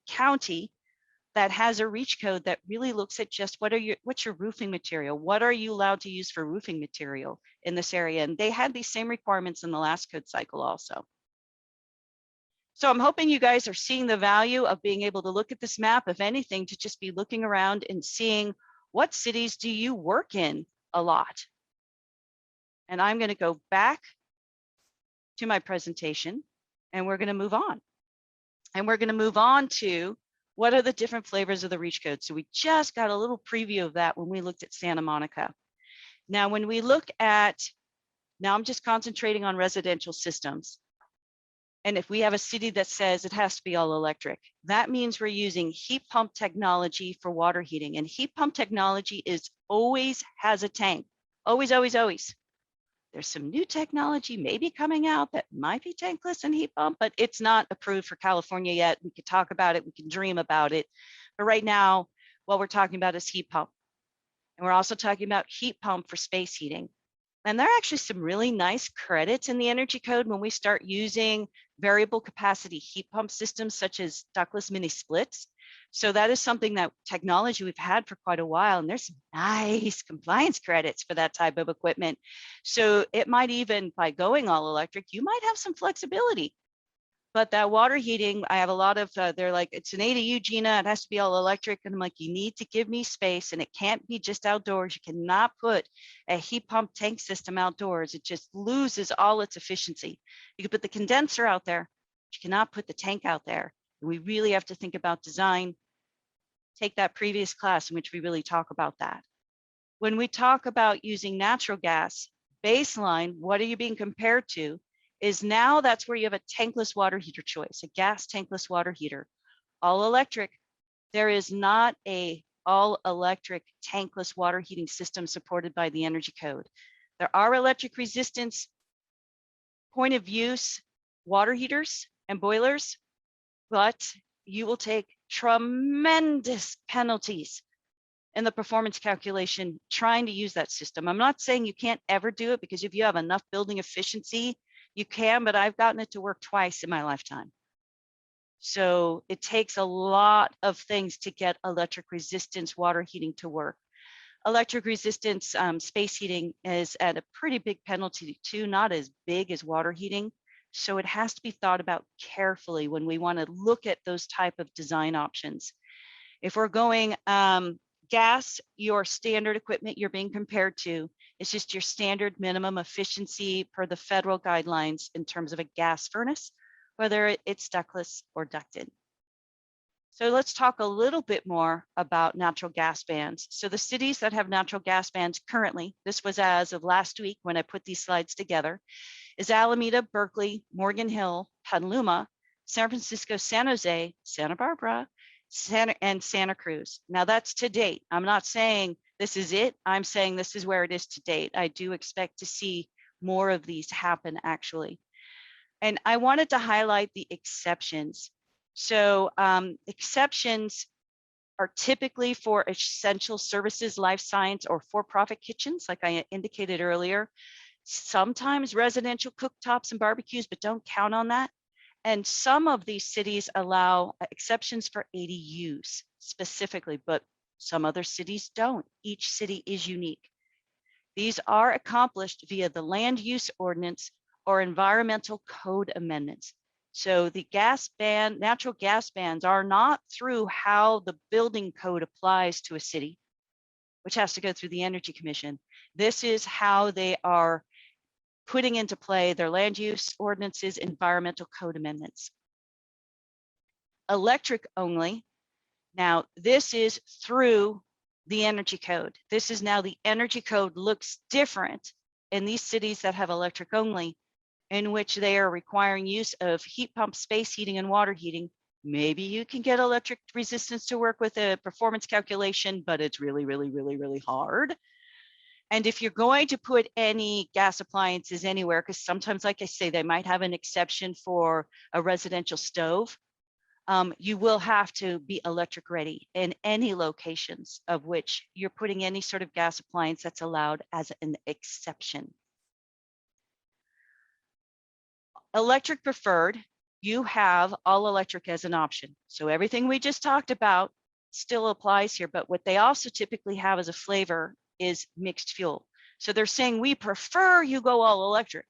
county that has a reach code that really looks at just what's your roofing material? What are you allowed to use for roofing material in this area? And they had these same requirements in the last code cycle also. So I'm hoping you guys are seeing the value of being able to look at this map, if anything, to just be looking around and seeing what cities do you work in a lot. And I'm going to go back to my presentation, and we're going to move on. And we're going to move on to what are the different flavors of the reach code. So we just got a little preview of that when we looked at Santa Monica. Now, when we look at, now I'm just concentrating on residential systems. And if we have a city that says it has to be all electric, that means we're using heat pump technology for water heating. And heat pump technology is always has a tank, always, always, always. There's some new technology maybe coming out that might be tankless and heat pump, but it's not approved for California yet. We could talk about it, we can dream about it. But right now, what we're talking about is heat pump. And we're also talking about heat pump for space heating. And there are actually some really nice credits in the energy code when we start using variable capacity heat pump systems such as ductless mini splits. So that is something that technology we've had for quite a while, and there's some nice compliance credits for that type of equipment. So it might even, by going all electric, you might have some flexibility. But that water heating, I have a lot of, they're like, it's an ADU, Gina, it has to be all electric. And I'm like, you need to give me space, and it can't be just outdoors. You cannot put a heat pump tank system outdoors. It just loses all its efficiency. You can put the condenser out there, but you cannot put the tank out there. And we really have to think about design. Take that previous class in which we really talk about that. When we talk about using natural gas, baseline, what are you being compared to? Is now that's where you have a tankless water heater choice, a gas tankless water heater, all electric. There is not a all electric tankless water heating system supported by the energy code. There are electric resistance point of use water heaters and boilers, but you will take tremendous penalties in the performance calculation trying to use that system. I'm not saying you can't ever do it, because if you have enough building efficiency, you can, but I've gotten it to work twice in my lifetime. So it takes a lot of things to get electric resistance water heating to work. Electric resistance space heating is at a pretty big penalty too, not as big as water heating. So it has to be thought about carefully when we want to look at those type of design options. If we're going gas, your standard equipment you're being compared to is just your standard minimum efficiency per the federal guidelines in terms of a gas furnace, whether it's ductless or ducted. So let's talk a little bit more about natural gas bans. So the cities that have natural gas bans currently, this was as of last week when I put these slides together, is Alameda, Berkeley, Morgan Hill, Petaluma, San Francisco, San Jose, Santa Barbara, and Santa Cruz. Now that's to date. I'm not saying this is it. I'm saying this is where it is to date. I do expect to see more of these happen actually. And I wanted to highlight the exceptions. So exceptions are typically for essential services, life science, or for-profit kitchens, like I indicated earlier. Sometimes residential cooktops and barbecues, but don't count on that. And some of these cities allow exceptions for ADUs specifically, but some other cities don't. Each city is unique. These are accomplished via the land use ordinance or environmental code amendments. So the gas ban, natural gas bans are not through how the building code applies to a city, which has to go through the Energy Commission. This is how they are putting into play their land use ordinances, environmental code amendments. Electric only. Now, this is through the energy code. This is now the energy code looks different in these cities that have electric only, in which they are requiring use of heat pump, space heating, and water heating. Maybe you can get electric resistance to work with a performance calculation, but it's really, really, really, really hard. And if you're going to put any gas appliances anywhere, because sometimes, like I say, they might have an exception for a residential stove, you will have to be electric ready in any locations of which you're putting any sort of gas appliance that's allowed as an exception. Electric preferred, you have all electric as an option. So everything we just talked about still applies here, but what they also typically have as a flavor is mixed fuel. So they're saying we prefer you go all electric,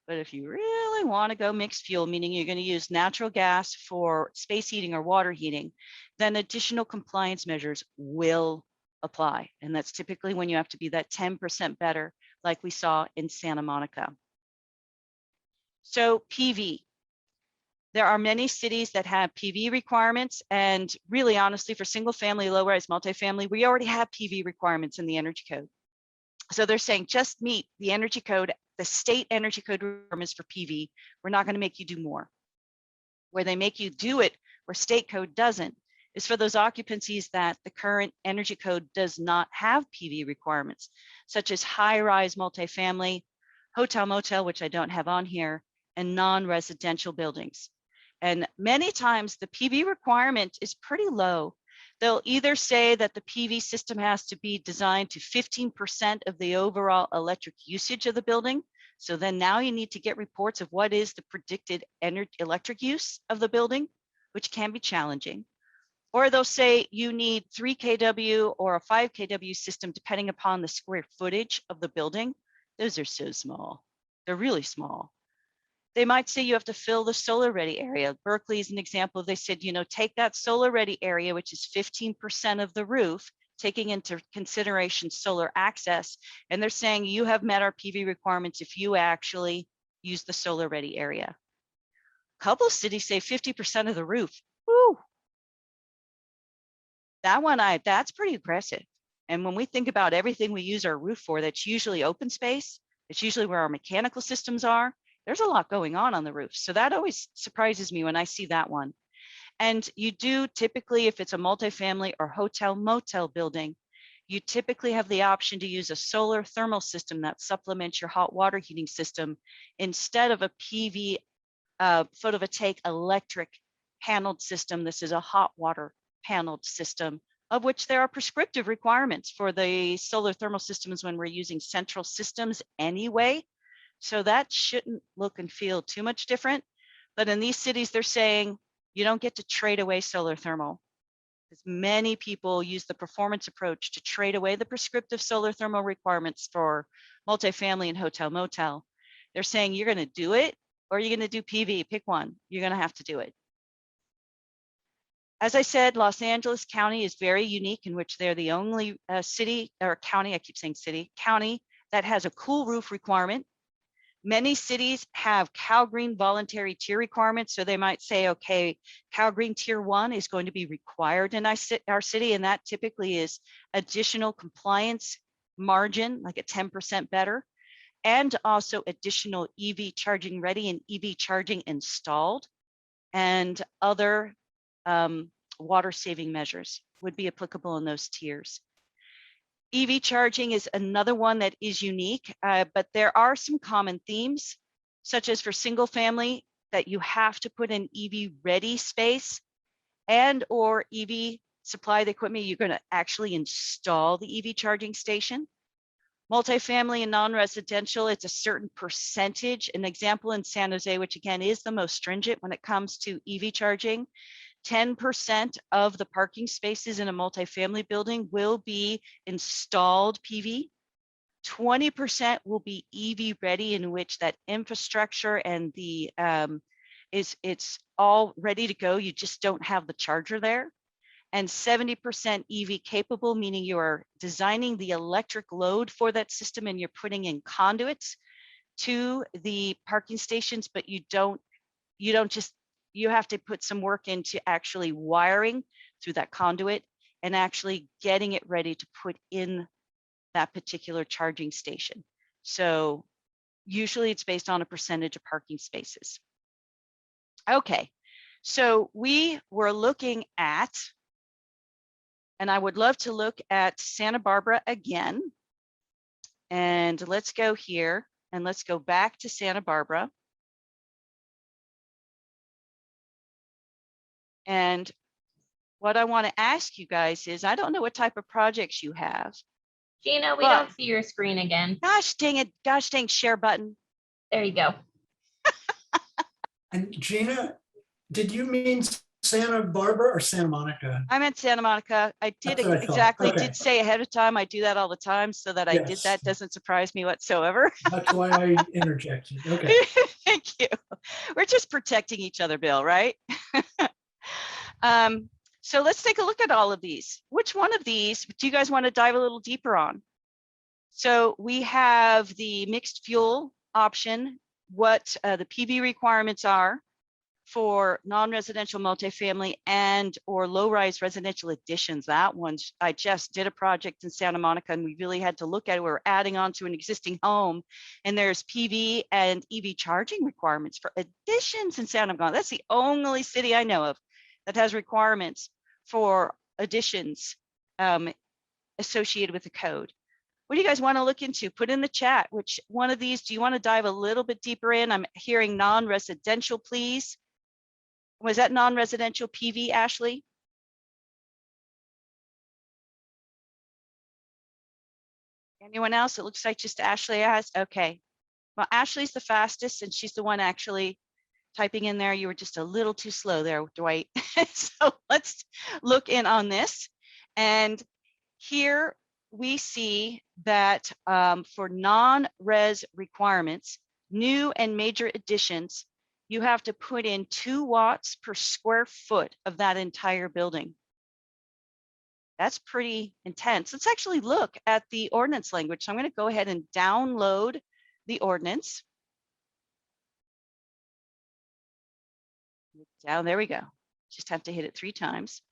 but if you really want to go mixed fuel, meaning you're going to use natural gas for space heating or water heating, then additional compliance measures will apply. And that's typically when you have to be that 10% better, like we saw in Santa Monica. So PV. There are many cities that have PV requirements, and really honestly for single family, low rise, multifamily, we already have PV requirements in the energy code. So they're saying just meet the energy code, the state energy code requirements for PV. We're not going to make you do more. Where they make you do it, where state code doesn't, is for those occupancies that the current energy code does not have PV requirements, such as high rise multifamily, hotel motel, which I don't have on here, and non-residential buildings. And many times the PV requirement is pretty low. They'll either say that the PV system has to be designed to 15% of the overall electric usage of the building. So then now you need to get reports of what is the predicted electric use of the building, which can be challenging. Or they'll say you need 3 kW or a 5 kW system, depending upon the square footage of the building. Those are so small. They're really small. They might say you have to fill the solar ready area. Berkeley is an example. They said, you know, take that solar ready area, which is 15% of the roof, taking into consideration solar access. And they're saying you have met our PV requirements if you actually use the solar ready area. A couple of cities say 50% of the roof. Woo. That's pretty aggressive. And when we think about everything we use our roof for, that's usually open space. It's usually where our mechanical systems are. There's a lot going on the roof. So that always surprises me when I see that one. And you do typically, if it's a multifamily or hotel motel building, you typically have the option to use a solar thermal system that supplements your hot water heating system instead of a PV photovoltaic electric paneled system. This is a hot water paneled system, of which there are prescriptive requirements for the solar thermal systems when we're using central systems anyway. So that shouldn't look and feel too much different. But in these cities, they're saying you don't get to trade away solar thermal. Because many people use the performance approach to trade away the prescriptive solar thermal requirements for multifamily and hotel motel. They're saying you're going to do it or you're going to do PV. Pick one. You're going to have to do it. As I said, Los Angeles County is very unique in which they're the only city or county, I keep saying city, county that has a cool roof requirement. Many cities have CalGreen voluntary tier requirements. So they might say, okay, CalGreen tier 1 is going to be required in our city. And that typically is additional compliance margin, like a 10% better, and also additional EV charging ready and EV charging installed, and other water saving measures would be applicable in those tiers. EV charging is another one that is unique, but there are some common themes, such as for single family, that you have to put an EV ready space and or EV supply the equipment. You're going to actually install the EV charging station. Multifamily and non-residential, it's a certain percentage. An example in San Jose, which again is the most stringent when it comes to EV charging, 10% of the parking spaces in a multifamily building will be installed PV. 20% will be EV ready, in which that infrastructure and the it's all ready to go. You just don't have the charger there. And 70% EV capable, meaning you are designing the electric load for that system and you're putting in conduits to the parking stations, but you have to put some work into actually wiring through that conduit and actually getting it ready to put in that particular charging station. So usually it's based on a percentage of parking spaces. Okay, so we were looking at, and I would love to look at Santa Barbara again. And let's go here and let's go back to Santa Barbara. And what I want to ask you guys is, I don't know what type of projects you have. Gina, we don't see your screen again. Gosh dang it, gosh dang share button. There you go. And Gina, did you mean Santa Barbara or Santa Monica? I meant Santa Monica. I did That's what I thought. exactly, Okay. did say ahead of time. I do that all the time, so that I did Yes. that doesn't surprise me whatsoever. That's why I interjected. Okay. Thank you. We're just protecting each other, Bill, right? So let's take a look at all of these. Which one of these do you guys want to dive a little deeper on? So we have the mixed fuel option, what the PV requirements are for non-residential multifamily and or low-rise residential additions. That one, I just did a project in Santa Monica and we really had to look at it. We're adding on to an existing home and there's PV and EV charging requirements for additions in Santa Monica. That's the only city I know of that has requirements for additions associated with the code. What do you guys want to look into? Put in the chat, which one of these do you want to dive a little bit deeper in? I'm hearing non-residential, please. Was that non-residential PV, Ashley? Anyone else? It looks like just Ashley has. Okay. Well, Ashley's the fastest and she's the one actually typing in there. You were just a little too slow there, Dwight. So let's look in on this. And here we see that for non-res requirements, new and major additions, you have to put in 2 watts per square foot of that entire building. That's pretty intense. Let's actually look at the ordinance language. So I'm going to go ahead and download the ordinance. Down, there we go. Just have to hit it 3 times.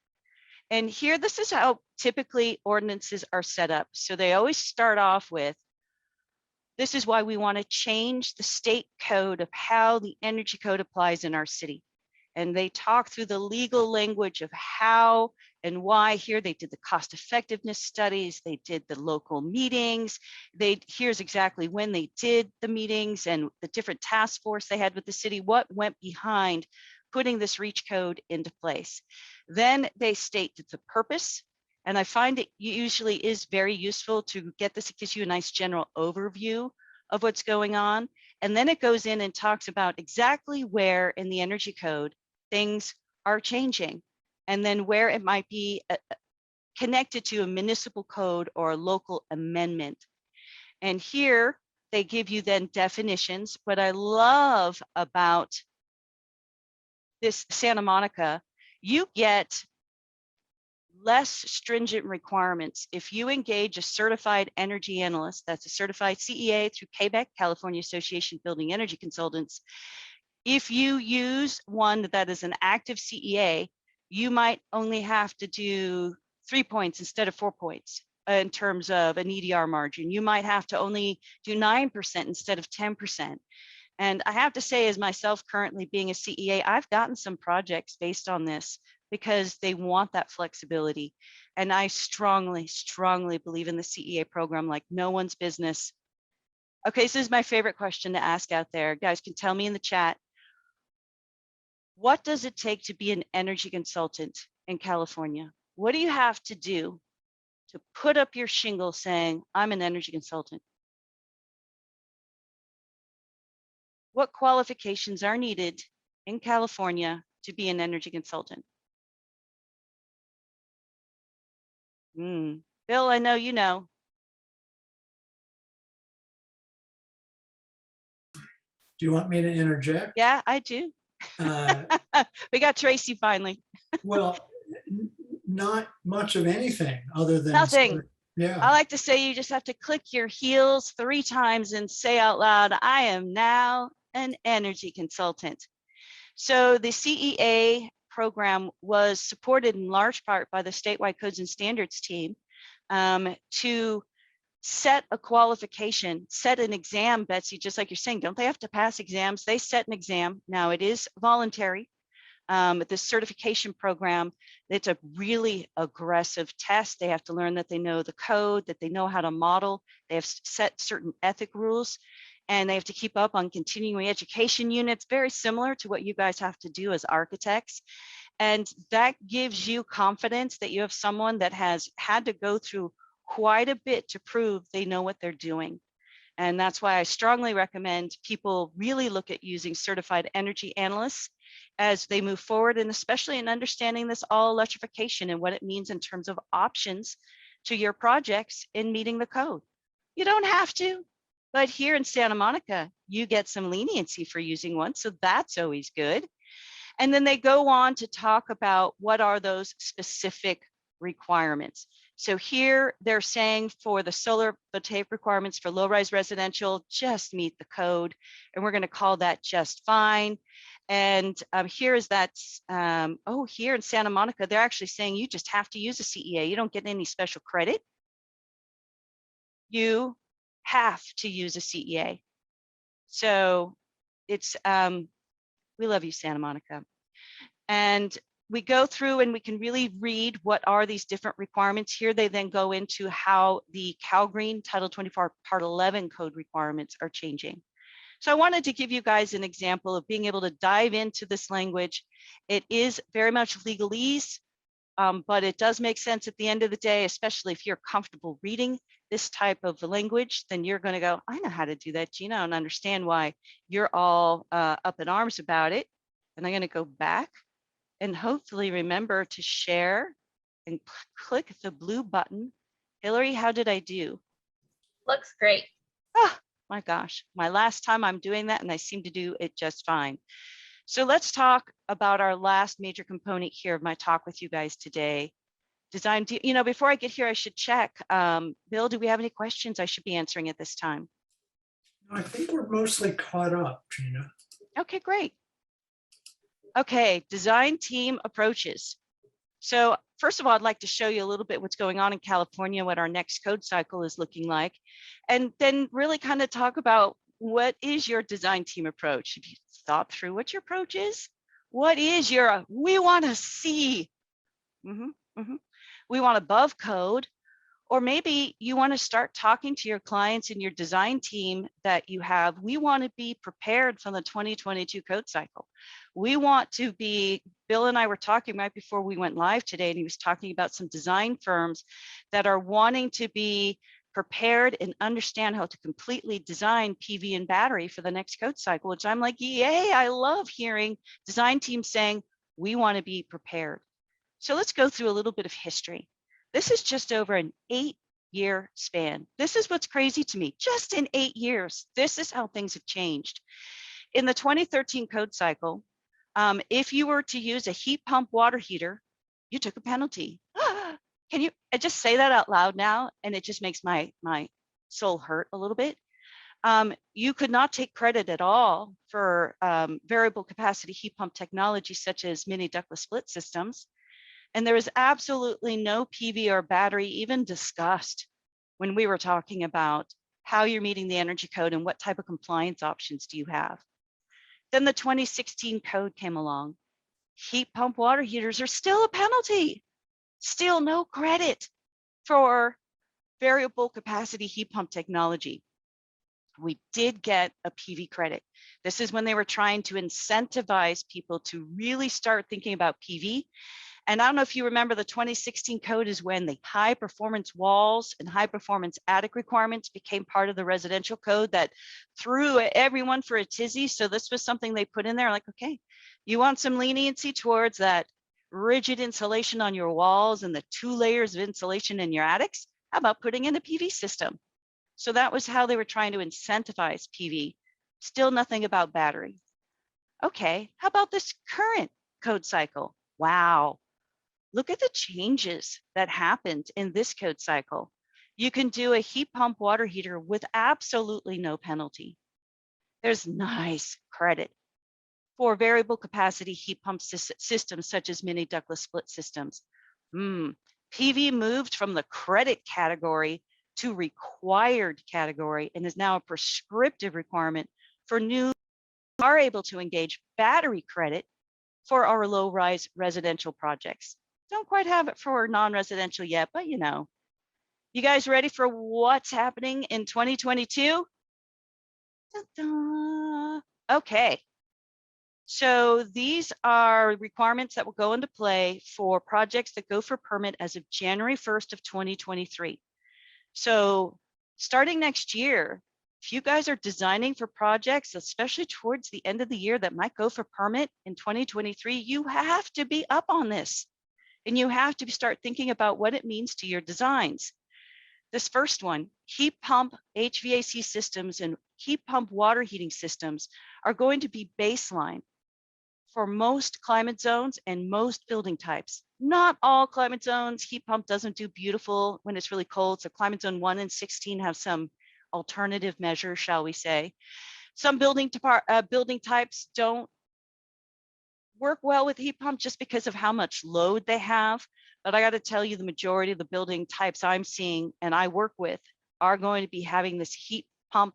And here, this is how typically ordinances are set up. So they always start off with, this is why we want to change the state code of how the energy code applies in our city. And they talk through the legal language of how and why. Here they did the cost effectiveness studies, they did the local meetings, here's exactly when they did the meetings and the different task force they had with the city, what went behind putting this reach code into place. Then they state the purpose. And I find it usually is very useful to get this. It gives you a nice general overview of what's going on. And then it goes in and talks about exactly where in the energy code things are changing, and then where it might be connected to a municipal code or a local amendment. And here they give you then definitions. What I love about this Santa Monica, you get less stringent requirements if you engage a certified energy analyst. That's a certified CEA through CABEC, California Association of Building Energy Consultants. If you use one that is an active CEA, you might only have to do 3 points instead of 4 points in terms of an EDR margin. You might have to only do 9% instead of 10%. And I have to say, as myself currently being a CEA, I've gotten some projects based on this because they want that flexibility. And I strongly, strongly believe in the CEA program like no one's business. Okay, this is my favorite question to ask out there. Guys can tell me in the chat, what does it take to be an energy consultant in California? What do you have to do to put up your shingle saying, I'm an energy consultant? What qualifications are needed in California to be an energy consultant? Bill, I know you know. Do you want me to interject? Yeah, I do. We got Tracy finally. Well, not much of anything other than Nothing. Yeah. I like to say you just have to click your heels 3 times and say out loud, I am now an energy consultant. So the CEA program was supported in large part by the statewide codes and standards team to set a qualification, set an exam, Betsy, just like you're saying, don't they have to pass exams? They set an exam. Now it is voluntary. This certification program, it's a really aggressive test. They have to learn that they know the code, that they know how to model. They have set certain ethic rules, and they have to keep up on continuing education units, very similar to what you guys have to do as architects. And that gives you confidence that you have someone that has had to go through quite a bit to prove they know what they're doing. And that's why I strongly recommend people really look at using certified energy analysts as they move forward, and especially in understanding this all electrification and what it means in terms of options to your projects in meeting the code. You don't have to, but here in Santa Monica, you get some leniency for using one, so that's always good. And then they go on to talk about what are those specific requirements. So here they're saying for the solar photovoltaic requirements for low-rise residential, just meet the code, and we're going to call that just fine. And here is that, here in Santa Monica, they're actually saying you just have to use a CEA. You don't get any special credit. You have to use a CEA. So it's, we love you, Santa Monica. And we go through and we can really read what are these different requirements. Here they then go into how the CalGreen Title 24 Part 11 code requirements are changing. So I wanted to give you guys an example of being able to dive into this language. It is very much legalese, but it does make sense at the end of the day, especially if you're comfortable reading this type of language, then you're going to go, I know how to do that, Gina, and understand why you're all up in arms about it. And I'm going to go back and hopefully remember to share and click the blue button. Hillary, how did I do? Looks great. Oh, My gosh, my last time I'm doing that and I seem to do it just fine. So let's talk about our last major component here of my talk with you guys today. Design, before I get here, I should check. Bill, do we have any questions I should be answering at this time? I think we're mostly caught up, Gina. Okay, great. Okay, design team approaches. So first of all, I'd like to show you a little bit what's going on in California, what our next code cycle is looking like, and then really kind of talk about what is your design team approach. Have you thought through what your approach is? What is your, we want to see, we want above code, or maybe you want to start talking to your clients and your design team that you have. We want to be prepared for the 2022 code cycle. We want to be, Bill and I were talking right before we went live today, and he was talking about some design firms that are wanting to be prepared and understand how to completely design PV and battery for the next code cycle, which I'm like, yay, I love hearing design teams saying, we want to be prepared. So let's go through a little bit of history. This is just over an 8-year span. This is what's crazy to me. Just in 8 years, this is how things have changed. In the 2013 code cycle, if you were to use a heat pump water heater, you took a penalty. Can you, I just say that out loud now, and it just makes my soul hurt a little bit. You could not take credit at all for variable capacity heat pump technology, such as mini ductless split systems. And there was absolutely no PV or battery even discussed when we were talking about how you're meeting the energy code and what type of compliance options do you have. Then the 2016 code came along. Heat pump water heaters are still a penalty. Still no credit for variable capacity heat pump technology. We did get a PV credit. This is when they were trying to incentivize people to really start thinking about PV. And I don't know if you remember, the 2016 code is when the high performance walls and high performance attic requirements became part of the residential code that threw everyone for a tizzy. So this was something they put in there like, okay, you want some leniency towards that rigid insulation on your walls and the 2 layers of insulation in your attics? How about putting in a PV system? So that was how they were trying to incentivize PV. Still nothing about battery. Okay, how about this current code cycle? Wow. Look at the changes that happened in this code cycle. You can do a heat pump water heater with absolutely no penalty. There's nice credit for variable capacity heat pump systems such as mini ductless split systems. PV moved from the credit category to required category and is now a prescriptive requirement for new are able to engage battery credit for our low-rise residential projects. Don't quite have it for non-residential yet, but you know. You guys ready for what's happening in 2022? Ta-da. Okay. So these are requirements that will go into play for projects that go for permit as of January 1st of 2023. So starting next year, if you guys are designing for projects, especially towards the end of the year that might go for permit in 2023, you have to be up on this. And you have to start thinking about what it means to your designs. This first one, heat pump HVAC systems and heat pump water heating systems are going to be baseline for most climate zones and most building types. Not all climate zones. Heat pump doesn't do beautiful when it's really cold. So climate zone 1 and 16 have some alternative measures, shall we say. Some building types don't work well with heat pump just because of how much load they have. But I got to tell you, the majority of the building types I'm seeing and I work with are going to be having this heat pump,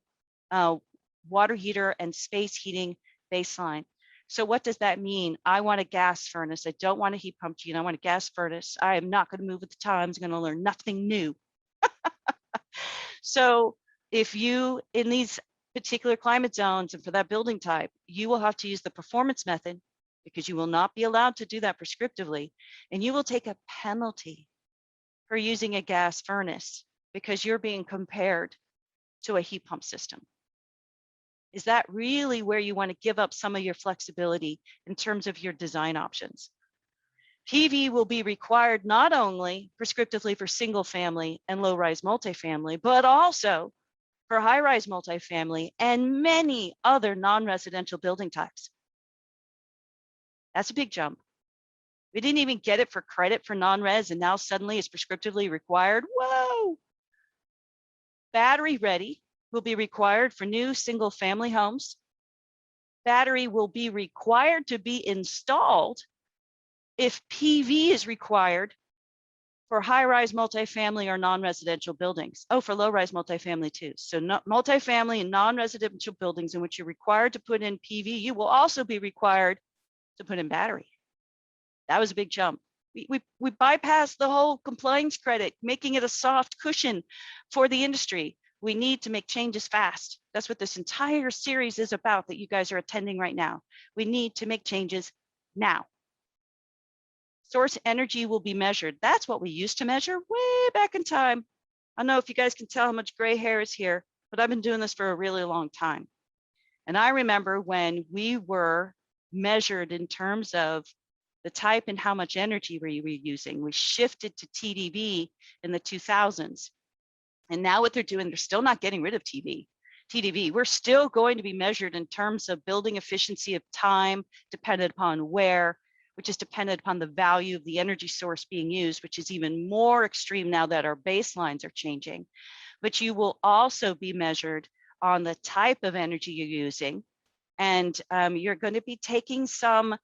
water heater and space heating baseline. So what does that mean? I want a gas furnace. I don't want a heat pump, Gina. I want a gas furnace. I am not going to move with the times. I'm going to learn nothing new. So if you, in these particular climate zones and for that building type, you will have to use the performance method because you will not be allowed to do that prescriptively. And you will take a penalty for using a gas furnace because you're being compared to a heat pump system. Is that really where you want to give up some of your flexibility in terms of your design options? PV will be required not only prescriptively for single family and low-rise multifamily, but also for high-rise multifamily and many other non-residential building types. That's a big jump. We didn't even get it for credit for non-res, and now suddenly it's prescriptively required. Whoa! Battery ready will be required for new single-family homes. Battery will be required to be installed if PV is required for high-rise multifamily or non-residential buildings. Oh, for low-rise multifamily too. So multifamily and non-residential buildings in which you're required to put in PV, you will also be required to put in battery. That was a big jump. We bypassed the whole compliance credit, making it a soft cushion for the industry. We need to make changes fast. That's what this entire series is about that you guys are attending right now. We need to make changes now. Source energy will be measured. That's what we used to measure way back in time. I don't know if you guys can tell how much gray hair is here, but I've been doing this for a really long time. And I remember when we were measured in terms of the type and how much energy we were using. We shifted to TDV in the 2000s. And now what they're doing, they're still not getting rid of TDV. We're still going to be measured in terms of building efficiency of time, dependent upon where, which is dependent upon the value of the energy source being used, which is even more extreme now that our baselines are changing. But you will also be measured on the type of energy you're using. And you're going to be taking some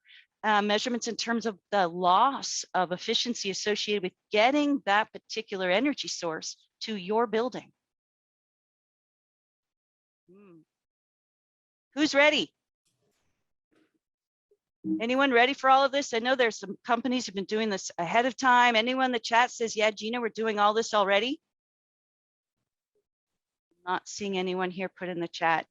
measurements in terms of the loss of efficiency associated with getting that particular energy source to your building. Who's ready? Anyone ready for all of this? I know there's some companies who've been doing this ahead of time. Anyone in the chat says, yeah, Gina, we're doing all this already? Not seeing anyone here put in the chat.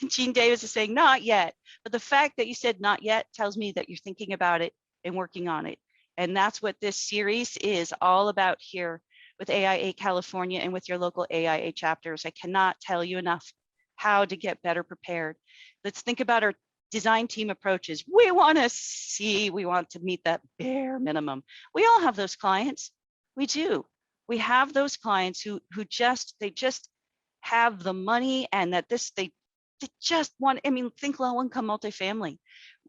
Jean Davis is saying not yet, but the fact that you said not yet tells me that you're thinking about it and working on it. And that's what this series is all about here with AIA California and with your local AIA chapters. I cannot tell you enough how to get better prepared. Let's think about our design team approaches. We want to meet that bare minimum. We all have those clients. We do. We have those clients who just have the money and that they just want, I mean, think low income multifamily.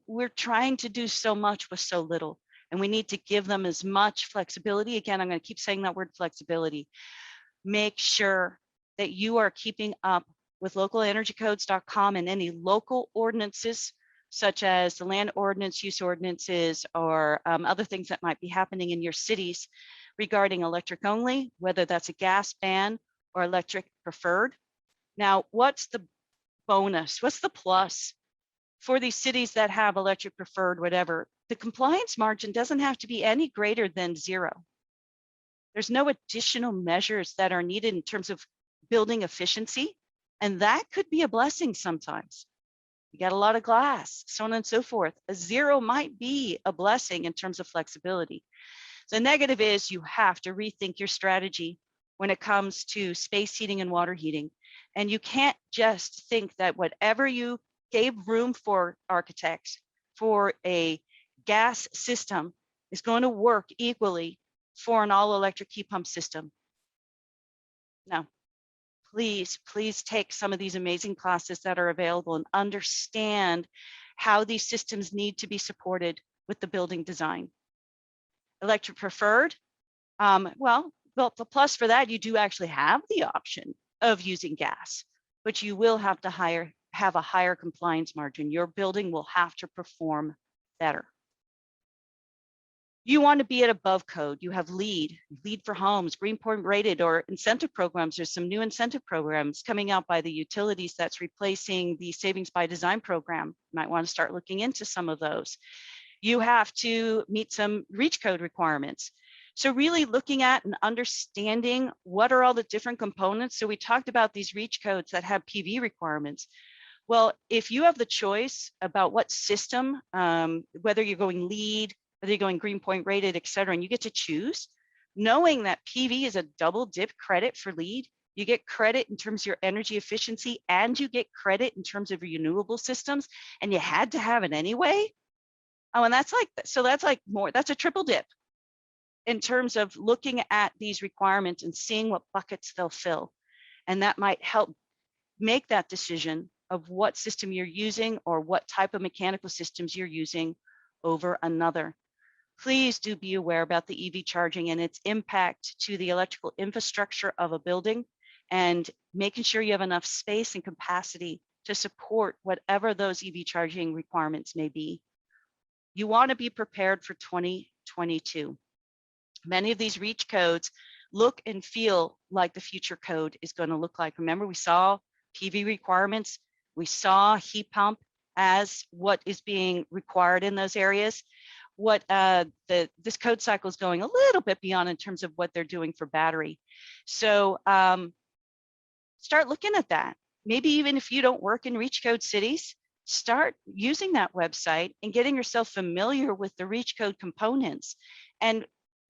We're trying to do so much with so little, and we need to give them as much flexibility. Again, I'm going to keep saying that word flexibility. Make sure that you are keeping up with localenergycodes.com and any local ordinances, such as the land ordinance, use ordinances, or other things that might be happening in your cities regarding electric only, whether that's a gas ban or electric preferred. Now, what's the bonus? What's the plus for these cities that have electric preferred, whatever? The compliance margin doesn't have to be any greater than 0. There's no additional measures that are needed in terms of building efficiency. And that could be a blessing sometimes. You got a lot of glass, so on and so forth. A 0 might be a blessing in terms of flexibility. The negative is you have to rethink your strategy when it comes to space heating and water heating. And you can't just think that whatever you gave room for architects for a gas system is going to work equally for an all-electric heat pump system. No, please take some of these amazing classes that are available and understand how these systems need to be supported with the building design. Electric preferred, well, the plus for that, you do actually have the option of using gas, but you will have to have a higher compliance margin. Your building will have to perform better. You want to be at above code. You have LEED for homes, green point rated, or incentive programs. There's some new incentive programs coming out by the utilities that's replacing the Savings by Design program. You might want to start looking into some of those. You have to meet some REACH code requirements. So really looking at and understanding what are all the different components. So we talked about these REACH codes that have PV requirements. Well, if you have the choice about what system, whether you're going LEED, whether you're going green point rated, et cetera, and you get to choose, knowing that PV is a double dip credit for LEED, you get credit in terms of your energy efficiency and you get credit in terms of renewable systems, and you had to have it anyway. Oh, and that's like more, that's a triple dip in terms of looking at these requirements and seeing what buckets they'll fill. And that might help make that decision of what system you're using or what type of mechanical systems you're using over another. Please do be aware about the EV charging and its impact to the electrical infrastructure of a building, and making sure you have enough space and capacity to support whatever those EV charging requirements may be. You want to be prepared for 2022. Many of these REACH codes look and feel like the future code is going to look like. Remember, we saw PV requirements, we saw heat pump as what is being required in those areas. What this code cycle is going a little bit beyond in terms of what they're doing for battery. So start looking at that. Maybe even if you don't work in REACH code cities, start using that website and getting yourself familiar with the REACH code components, and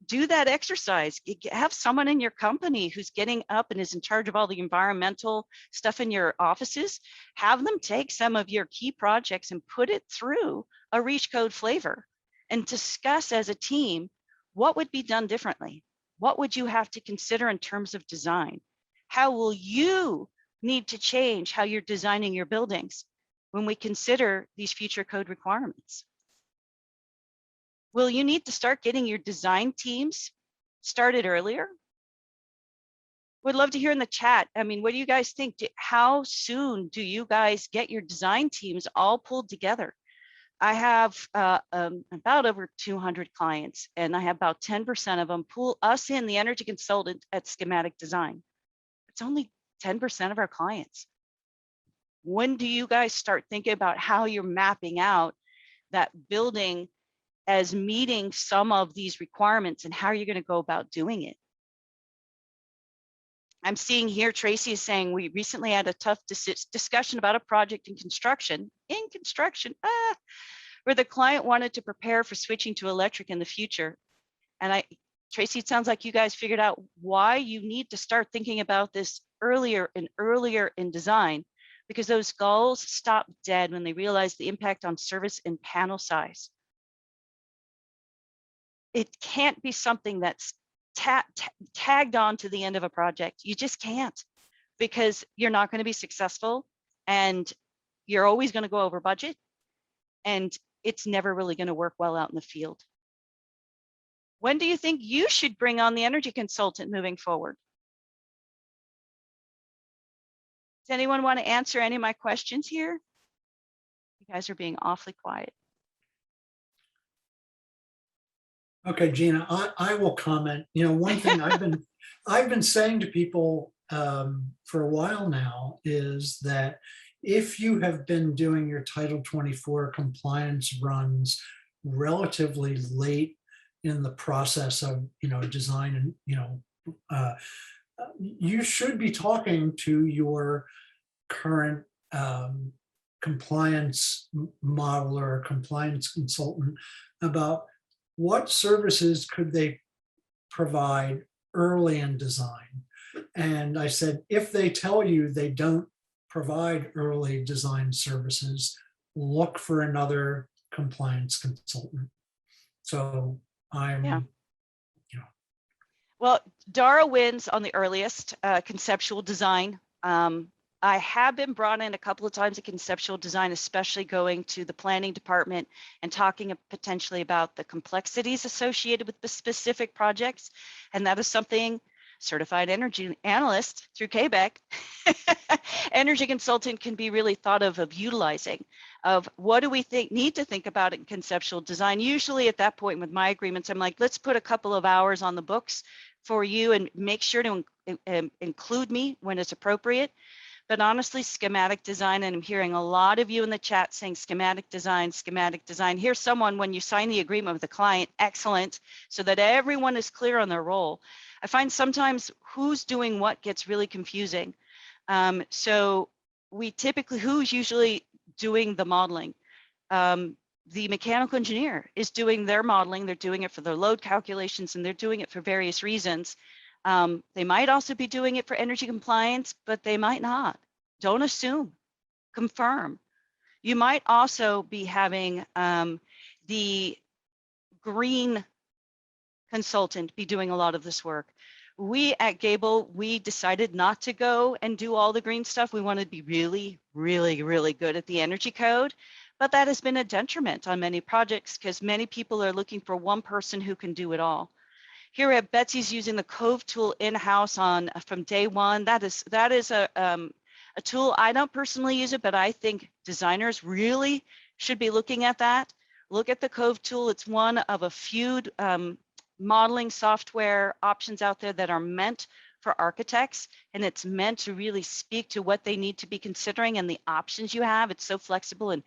do that exercise. Have someone in your company who's getting up and is in charge of all the environmental stuff in your offices. Have them take some of your key projects and put it through a REACH code flavor and discuss as a team what would be done differently. What would you have to consider in terms of design? How will you need to change how you're designing your buildings when we consider these future code requirements? Will you need to start getting your design teams started earlier? Would love to hear in the chat. I mean, what do you guys think? How soon do you guys get your design teams all pulled together? I have about over 200 clients, and I have about 10% of them pull us in, the energy consultant at schematic design. It's only 10% of our clients. When do you guys start thinking about how you're mapping out that building as meeting some of these requirements, and how are you going to go about doing it? I'm seeing here Tracy is saying we recently had a tough discussion about a project in construction, where the client wanted to prepare for switching to electric in the future. And Tracy, it sounds like you guys figured out why you need to start thinking about this earlier and earlier in design, because those goals stop dead when they realize the impact on service and panel size. It can't be something that's tagged on to the end of a project. You just can't, because you're not going to be successful, and you're always going to go over budget, and it's never really going to work well out in the field. When do you think you should bring on the energy consultant moving forward? Does anyone want to answer any of my questions here? You guys are being awfully quiet. Okay, Gina, I will comment. You know, one thing I've been saying to people for a while now is that if you have been doing your Title 24 compliance runs relatively late in the process of, you know, design, and you should be talking to your current compliance modeler or compliance consultant about what services could they provide early in design. And I said, if they tell you they don't provide early design services, look for another compliance consultant. So I'm, Yeah. you know. Well, Dara wins on the earliest conceptual design. I have been brought in a couple of times at conceptual design, especially going to the planning department and talking potentially about the complexities associated with the specific projects. And that is something certified energy analyst through KBEC, energy consultant can be really thought of utilizing, of what do we need to think about in conceptual design. Usually at that point with my agreements, I'm like, let's put a couple of hours on the books for you and make sure to include me when it's appropriate. But honestly, schematic design, and I'm hearing a lot of you in the chat saying schematic design, schematic design. Here's someone, when you sign the agreement with the client, excellent, so that everyone is clear on their role. I find sometimes who's doing what gets really confusing. So we typically, who's usually doing the modeling? The mechanical engineer is doing their modeling. They're doing it for their load calculations, and they're doing it for various reasons. They might also be doing it for energy compliance, but they might not. Don't assume, confirm. You might also be having the green consultant be doing a lot of this work, we at Gable, we decided not to go and do all the green stuff. We wanted to be really, really, really good at the energy code. But that has been a detriment on many projects because many people are looking for one person who can do it all. Here at Betsy's using the Cove tool in-house from day one. That is a tool. I don't personally use it, but I think designers really should be looking at that. Look at the Cove tool. It's one of a few modeling software options out there that are meant for architects, and it's meant to really speak to what they need to be considering and the options you have. It's so flexible and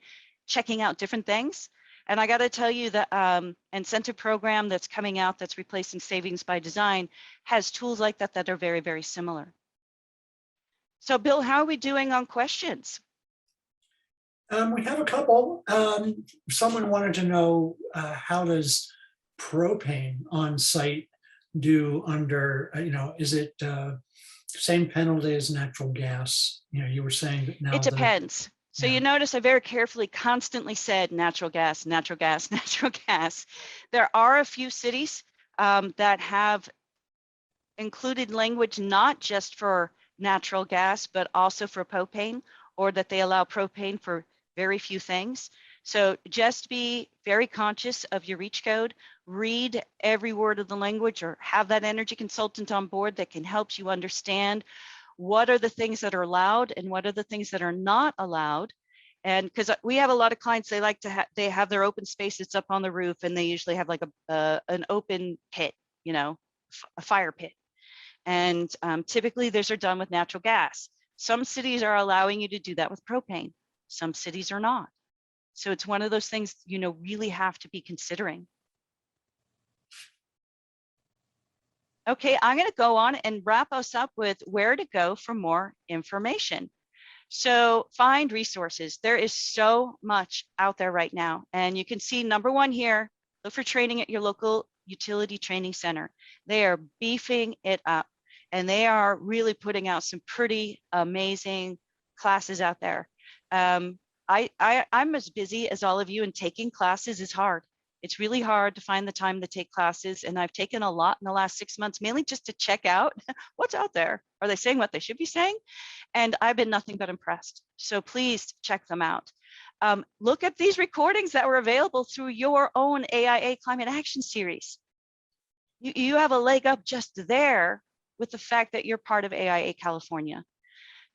checking out different things. And I got to tell you, the incentive program that's coming out that's replacing Savings by Design has tools like that that are very, very similar. So Bill, how are we doing on questions? We have a couple. Someone wanted to know how does propane on site do under, is it same penalty as natural gas? You were saying that now it depends. So yeah. You notice I very carefully constantly said natural gas, natural gas, natural gas. There are a few cities that have included language not just for natural gas, but also for propane, or that they allow propane for very few things. So just be very conscious of your reach code, read every word of the language, or have that energy consultant on board that can help you understand what are the things that are allowed and what are the things that are not allowed. And because we have a lot of clients, they like to they have their open space that's up on the roof, and they usually have like an open pit, a fire pit. And typically those are done with natural gas. Some cities are allowing you to do that with propane. Some cities are not. So it's one of those things, really have to be considering. Okay, I'm going to go on and wrap us up with where to go for more information. So find resources. There is so much out there right now. And you can see number one here, look for training at your local utility training center. They are beefing it up, and they are really putting out some pretty amazing classes out there. I'm as busy as all of you, and taking classes is hard. It's really hard to find the time to take classes, and I've taken a lot in the last 6 months, mainly just to check out what's out there. Are they saying what they should be saying? And I've been nothing but impressed. So please check them out. Look at these recordings that were available through your own AIA Climate Action Series. You have a leg up just there with the fact that you're part of AIA California.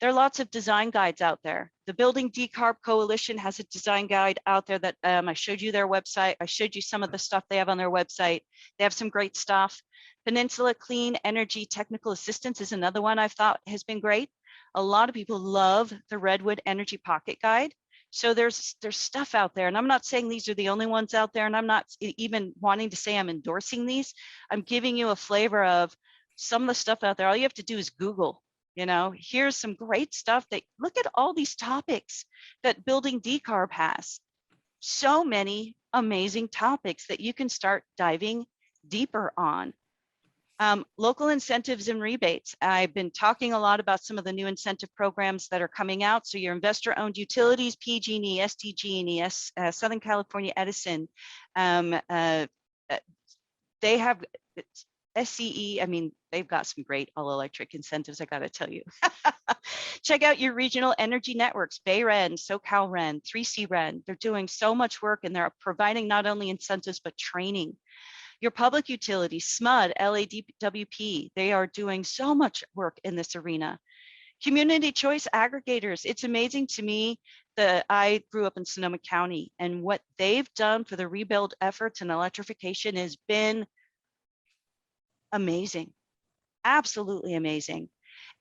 There are lots of design guides out there. The Building Decarb Coalition has a design guide out there that I showed you their website. I showed you some of the stuff they have on their website. They have some great stuff. Peninsula Clean Energy Technical Assistance is another one I've thought has been great. A lot of people love the Redwood Energy Pocket Guide. So there's stuff out there, and I'm not saying these are the only ones out there, and I'm not even wanting to say I'm endorsing these. I'm giving you a flavor of some of the stuff out there. All you have to do is Google. Here's some great stuff. Look at all these topics that Building Decarb has. So many amazing topics that you can start diving deeper on. Local incentives and rebates. I've been talking a lot about some of the new incentive programs that are coming out. So your investor-owned utilities, PG&E, SDG&E, Southern California Edison, they have SCE, they've got some great all-electric incentives, I gotta tell you. Check out your regional energy networks, BayREN, SoCalREN, 3C-REN. They're doing so much work, and they're providing not only incentives, but training. Your public utilities, SMUD, LADWP, they are doing so much work in this arena. Community choice aggregators. It's amazing to me that I grew up in Sonoma County, and what they've done for the rebuild efforts and electrification has been amazing, absolutely amazing.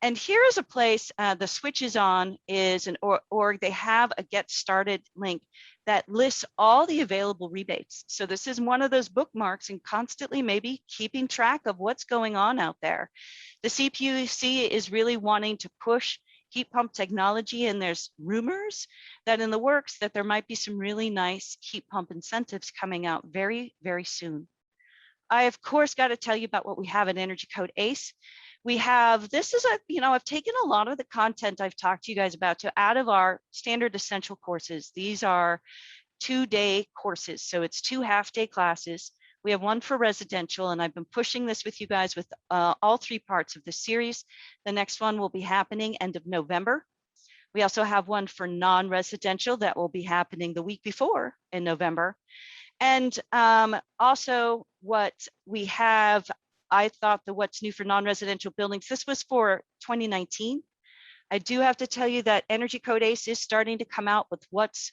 And here is a place, the Switch is On is an org. They have a get started link that lists all the available rebates. So this is one of those bookmarks, and constantly maybe keeping track of what's going on out there. The CPUC is really wanting to push heat pump technology, and there's rumors that in the works that there might be some really nice heat pump incentives coming out very, very soon. I, of course, got to tell you about what we have in Energy Code ACE. We have, this is I've taken a lot of the content I've talked to you guys about out of our standard essential courses. These are 2-day courses. So it's 2 half-day classes We have one for residential, and I've been pushing this with you guys with all 3 parts of the series. The next one will be happening end of November. We also have one for non-residential that will be happening the week before in November. And also what we have, I thought the what's new for non-residential buildings, this was for 2019. I do have to tell you that Energy Code ACE is starting to come out with what's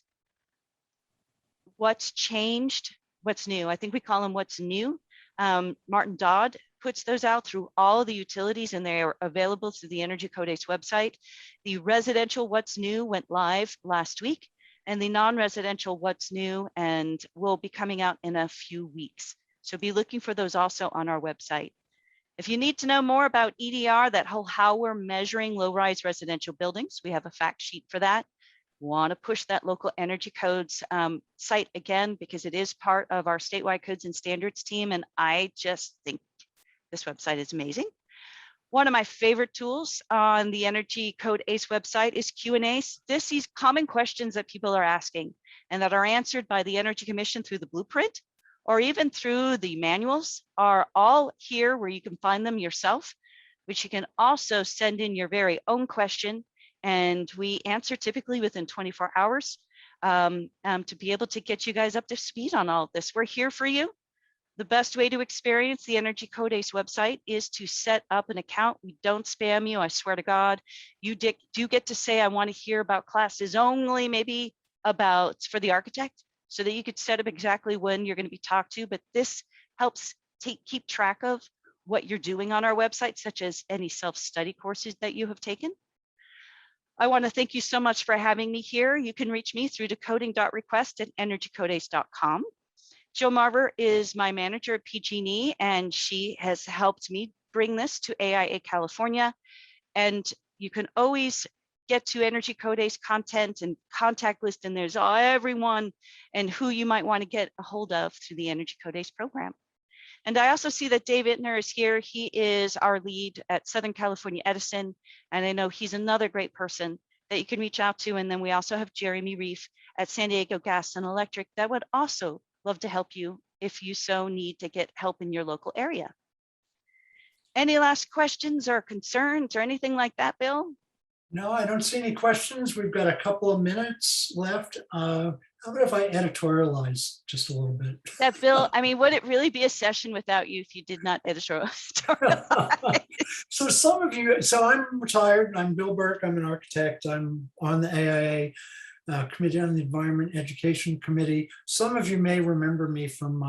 changed, what's new. I think we call them what's new. Martin Dodd puts those out through all of the utilities, and they are available through the Energy Code ACE website. The residential what's new went live last week, and the non-residential what's new and will be coming out in a few weeks. So be looking for those also on our website. If you need to know more about EDR, that whole how we're measuring low-rise residential buildings, we have a fact sheet for that. Want to push that local energy codes site again, because it is part of our statewide codes and standards team. And I just think this website is amazing. One of my favorite tools on the Energy Code ACE website is Q&A. These common questions that people are asking and that are answered by the Energy Commission through the blueprint or even through the manuals are all here where you can find them yourself, which you can also send in your very own question. And we answer typically within 24 hours to be able to get you guys up to speed on all of this. We're here for you. The best way to experience the Energy Code ACE website is to set up an account. We don't spam you, I swear to God. You do get to say, I want to hear about classes only, maybe about for the architect, so that you could set up exactly when you're going to be talked to. But this helps keep track of what you're doing on our website, such as any self-study courses that you have taken. I want to thank you so much for having me here. You can reach me through decoding.request@energycodeace.com. Jill Marver is my manager at PG&E, and she has helped me bring this to AIA California. And you can always get to Energy Code ACE content and contact list, and there's everyone and who you might want to get a hold of through the Energy Code ACE program. And I also see that Dave Ittner is here. He is our lead at Southern California Edison, and I know he's another great person that you can reach out to. And then we also have Jeremy Reef at San Diego Gas and Electric that would also love to help you if you so need to get help in your local area. Any last questions or concerns or anything like that, Bill? No, I don't see any questions. We've got a couple of minutes left. How about if I editorialize just a little bit? That Bill, I mean, would it really be a session without you if you did not editorialize? So some of you, so I'm retired. I'm Bill Burke. I'm an architect. I'm on the AIA Committee on the Environment Education Committee. Some of you may remember me from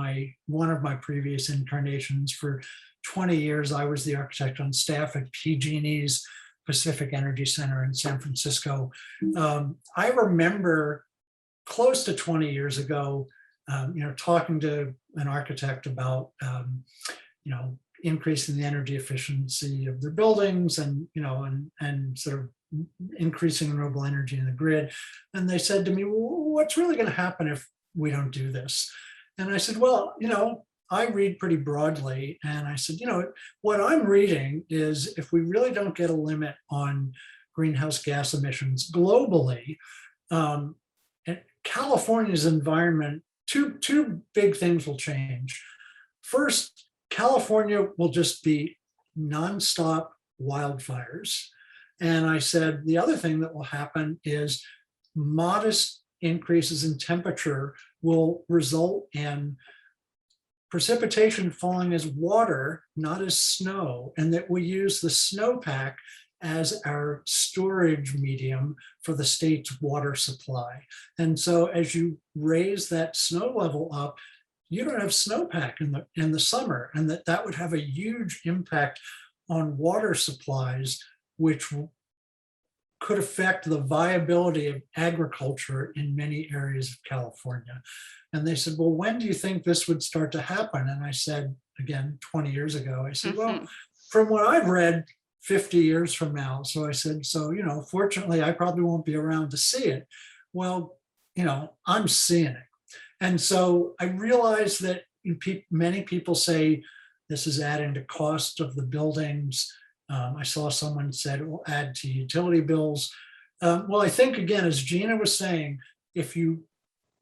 one of my previous incarnations. For 20 years, I was the architect on staff at PG&E's Pacific Energy Center in San Francisco. I remember close to 20 years ago, talking to an architect about, increasing the energy efficiency of their buildings and, and sort of increasing renewable energy in the grid. And they said to me, well, what's really going to happen if we don't do this? And I said, well, I read pretty broadly. And I said, what I'm reading is if we really don't get a limit on greenhouse gas emissions globally, California's environment, two big things will change. First, California will just be nonstop wildfires. And I said, the other thing that will happen is modest increases in temperature will result in precipitation falling as water, not as snow, and that we use the snowpack as our storage medium for the state's water supply. And so as you raise that snow level up, you don't have snowpack in the summer, and that would have a huge impact on water supplies, which could affect the viability of agriculture in many areas of California. And they said, well, when do you think this would start to happen? And I said, again, 20 years ago, I said, well, from what I've read, 50 years from now. So I said, fortunately, I probably won't be around to see it. Well, I'm seeing it. And so I realized that many people say this is adding to cost of the buildings. I saw someone said it will add to utility bills. Well, I think, again, as Gina was saying, if you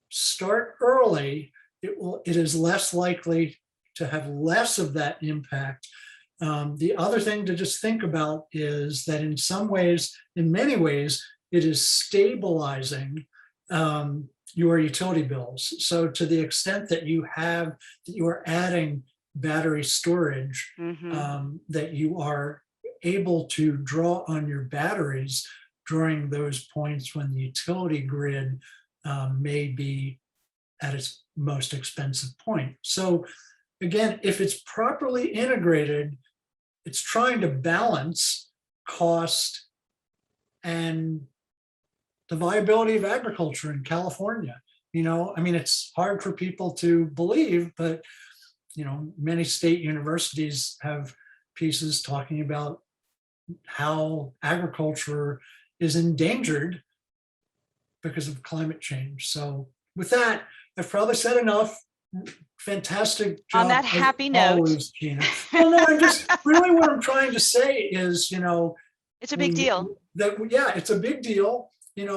start early, it is less likely to have less of that impact. The other thing to just think about is that in some ways, in many ways, it is stabilizing your utility bills. So to the extent that you are adding battery storage, that you are able to draw on your batteries during those points when the utility grid may be at its most expensive point. So again, if it's properly integrated, it's trying to balance cost and the viability of agriculture in California. I mean, it's hard for people to believe, but many state universities have pieces talking about how agriculture is endangered because of climate change. So with that, I've probably said enough. Fantastic job. On that happy note. Always, Gina. Well, no, I'm just really what I'm trying to say is, it's a big deal. It's a big deal. And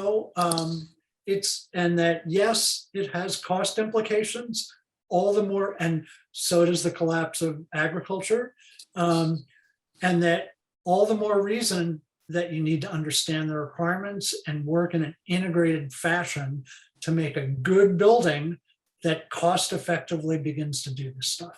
that, yes, it has cost implications, all the more, and so does the collapse of agriculture. And that all the more reason that you need to understand the requirements and work in an integrated fashion to make a good building that cost effectively begins to do this stuff.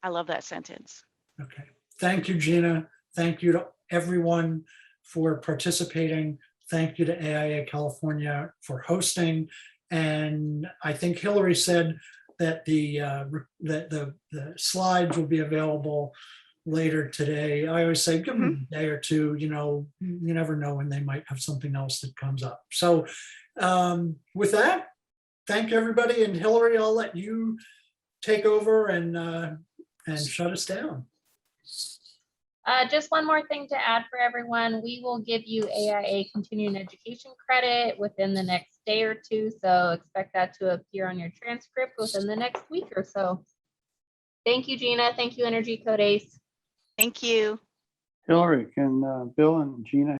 I love that sentence. Okay. Thank you, Gina. Thank you to everyone for participating. Thank you to AIA California for hosting. And I think Hillary said that the slides will be available later today. I always say give them a day or two, you never know when they might have something else that comes up. So with that, thank you, everybody. And Hillary, I'll let you take over and shut us down. Just one more thing to add for everyone. We will give you AIA continuing education credit within the next day or two. So expect that to appear on your transcript within the next week or so. Thank you, Gina. Thank you, Energy Code Ace. Thank you. Hillary, can Bill and Gina